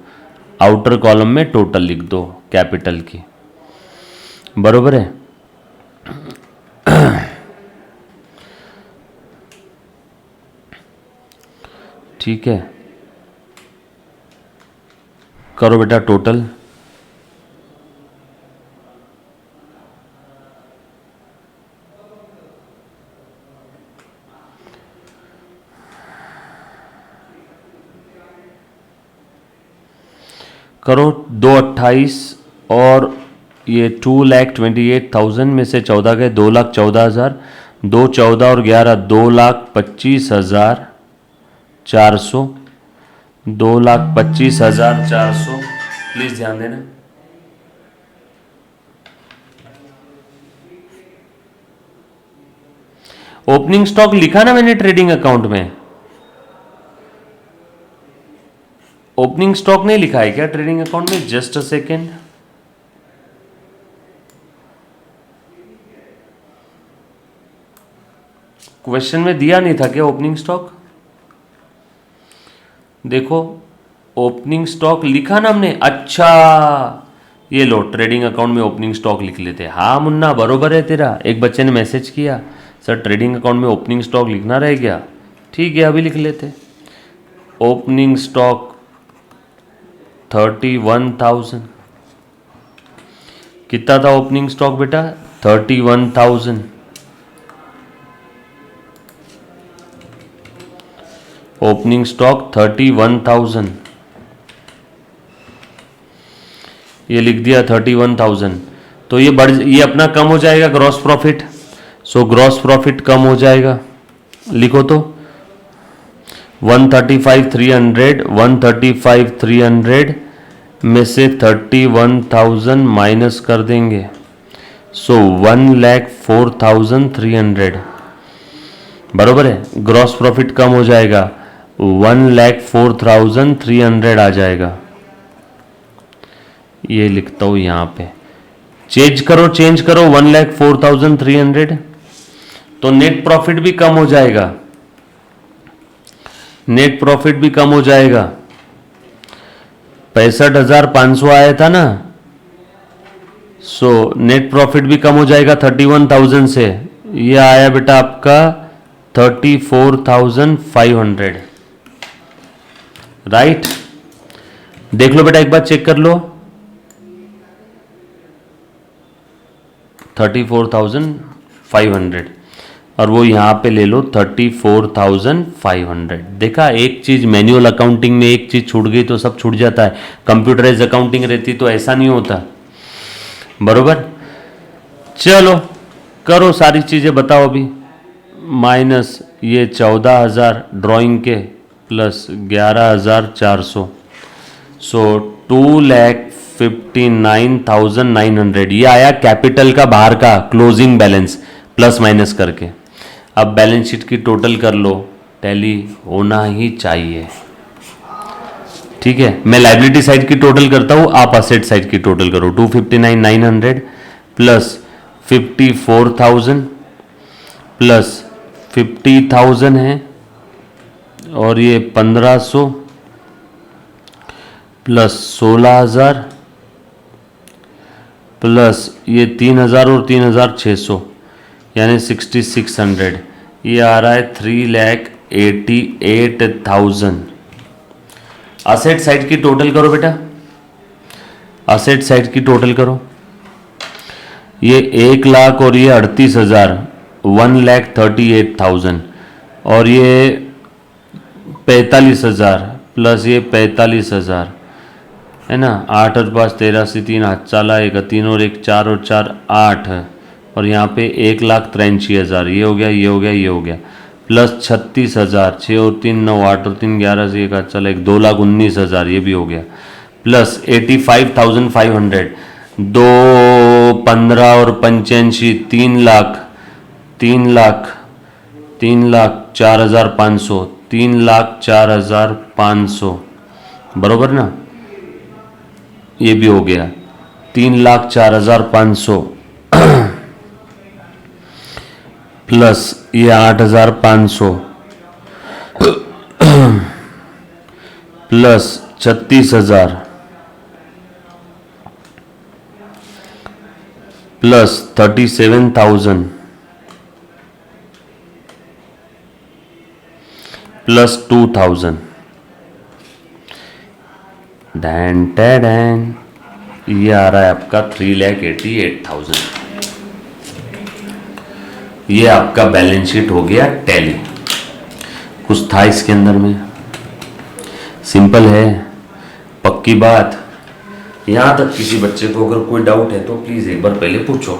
Outer column में टोटल लिख दो कैपिटल की, बरोबर है। ठीक है, करो बेटा टोटल। करो 228 और ये 2,28,000 में से 14 गए, 2,14,000, 2 14 और 11 2,25,400, 2,25,400। प्लीज ध्यान देना। ओपनिंग स्टॉक लिखा ना मैंने ट्रेडिंग अकाउंट में। ओपनिंग स्टॉक नहीं लिखा है क्या ट्रेडिंग अकाउंट में? जस्ट अ सेकेंड, क्वेश्चन में दिया नहीं था क्या ओपनिंग स्टॉक? देखो ओपनिंग स्टॉक लिखा ना हमने। अच्छा ये लो, ट्रेडिंग अकाउंट में ओपनिंग स्टॉक लिख लेते। हाँ मुन्ना बरोबर है तेरा। एक बच्चे ने मैसेज किया सर ट्रेडिंग अकाउंट में ओपनिंग स्टॉक लिखना रह गया। ठीक है अभी लिख लेते। Opening stock 31,000। कितना था ओपनिंग स्टॉक बेटा? 31,000। ओपनिंग स्टॉक 31,000, ये लिख दिया 31,000। तो ये अपना कम हो जाएगा ग्रॉस प्रॉफिट। सो ग्रॉस प्रॉफिट कम हो जाएगा, लिखो तो 135,300, 135,300 में से 31,000 माइनस कर देंगे। सो 1,04,300 बरोबर है। ग्रॉस प्रॉफिट कम हो जाएगा, 1,04,300 आ जाएगा। ये लिखता हूं यहां पे, चेंज करो 1,04,300। तो नेट प्रॉफिट भी कम हो जाएगा, नेट प्रॉफिट भी कम हो जाएगा। 65,500 आया था ना, सो नेट प्रॉफिट भी कम हो जाएगा 31,000 से। ये आया बेटा आपका 34,500, राइट। देख लो बेटा एक बार चेक कर लो, 34,500 और वो यहां पे ले लो 34,500। देखा एक चीज मैन्युअल अकाउंटिंग में एक चीज छूट गई तो सब छूट जाता है। कंप्यूटराइज अकाउंटिंग रहती तो ऐसा नहीं होता, बरोबर। चलो करो सारी चीजें बताओ अभी। माइनस ये 14,000 ड्राइंग के प्लस 11,400, सो 2,59,900। ये आया कैपिटल का बाहर का क्लोजिंग बैलेंस प्लस माइनस करके। अब बैलेंस शीट की टोटल कर लो, टैली होना ही चाहिए। ठीक है मैं लाइबिलिटी साइड की टोटल करता हूं, आप असेट साइड की टोटल करो। 259,900 प्लस 54,000 प्लस 50,000 है और ये 1,500 प्लस 16,000 प्लस ये 3,000 और 3,600 यानी 6,600। ये आ रहा है 3,88,000। असेट साइड की टोटल करो बेटा, असेट साइड की टोटल करो। ये 1,00,000 और ये 38,000, 1,38,000 और ये 45,000 प्लस ये 45,000 है ना। 8 और 5 13 से 3 हाथ चाला, एक 3 और 1 4 और 4 8 और यहाँ पे 1,83,000। ये हो गया, ये हो गया, ये हो गया। प्लस 36,000, 6 और 3 9, 8 और 3 11 से एक हाथ चला, एक 2,19,000 ये भी हो गया। प्लस 85,500, 2 15 और 85 3,00,000, 3,04,500, 3,04,500 बरोबर ना। ये भी हो गया 3,04,500 प्लस ये 8,500 plus 36,000 plus 37,000 plus 2,000। Dan tan, ये आ रहा है आपका 3,88,000। ये आपका बैलेंस शीट हो गया टैली। कुछ था इसके अंदर में? सिंपल है, पक्की बात। यहां तक किसी बच्चे को अगर कोई डाउट है तो प्लीज एक बार पहले पूछो।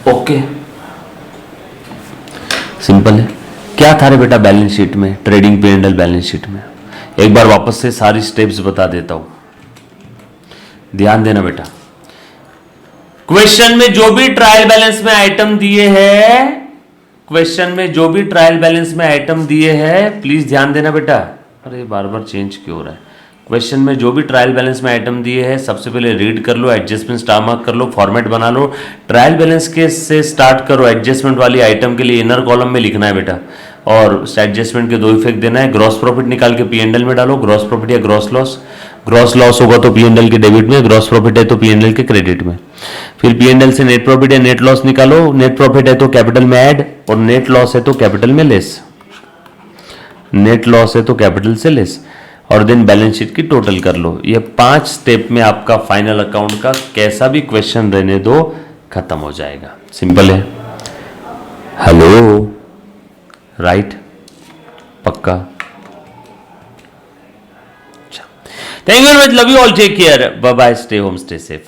ओके सिंपल है। क्या था रे बेटा बैलेंस शीट में, trading P and L balance sheet में? एक बार वापस से सारी स्टेप्स बता देता हूं, ध्यान देना बेटा। क्वेश्चन में जो भी ट्रायल बैलेंस में आइटम दिए हैं क्वेश्चन में जो भी ट्रायल बैलेंस में आइटम दिए हैं, प्लीज ध्यान देना बेटा। अरे बार बार चेंज क्यों हो रहा है? क्वेश्चन में जो भी ट्रायल बैलेंस में आइटम दिए हैं, सबसे पहले रीड कर लो, एडजस्टमेंट स्टार मार्क कर लो, फॉर्मेट बना लो। ट्रायल बैलेंस के से स्टार्ट करो। एडजस्टमेंट वाली आइटम के लिए इनर कॉलम में लिखना है बेटा, और एडजस्टमेंट के 2 इफेक्ट देना है। ग्रॉस प्रॉफिट निकाल के P&L में डालो, ग्रॉस प्रॉफिट या ग्रॉस लॉस। ग्रॉस लॉस होगा तो P&L के डेबिट में, ग्रॉस प्रॉफिट है तो P&L के क्रेडिट में। फिर P&L से नेट प्रॉफिट या नेट लॉस निकालो। नेट प्रॉफिट है तो कैपिटल में ऐड, और नेट लॉस है तो कैपिटल में लेस। नेट लॉस है तो कैपिटल से लेस, और देन बैलेंस शीट की टोटल कर लो। ये 5 स्टेप में आपका फाइनल अकाउंट का कैसा भी क्वेश्चन रहने दो, खत्म हो जाएगा। सिंपल है। Hello, right? पक्का? Thank you very much, love you all, take care, bye bye, stay home, stay safe.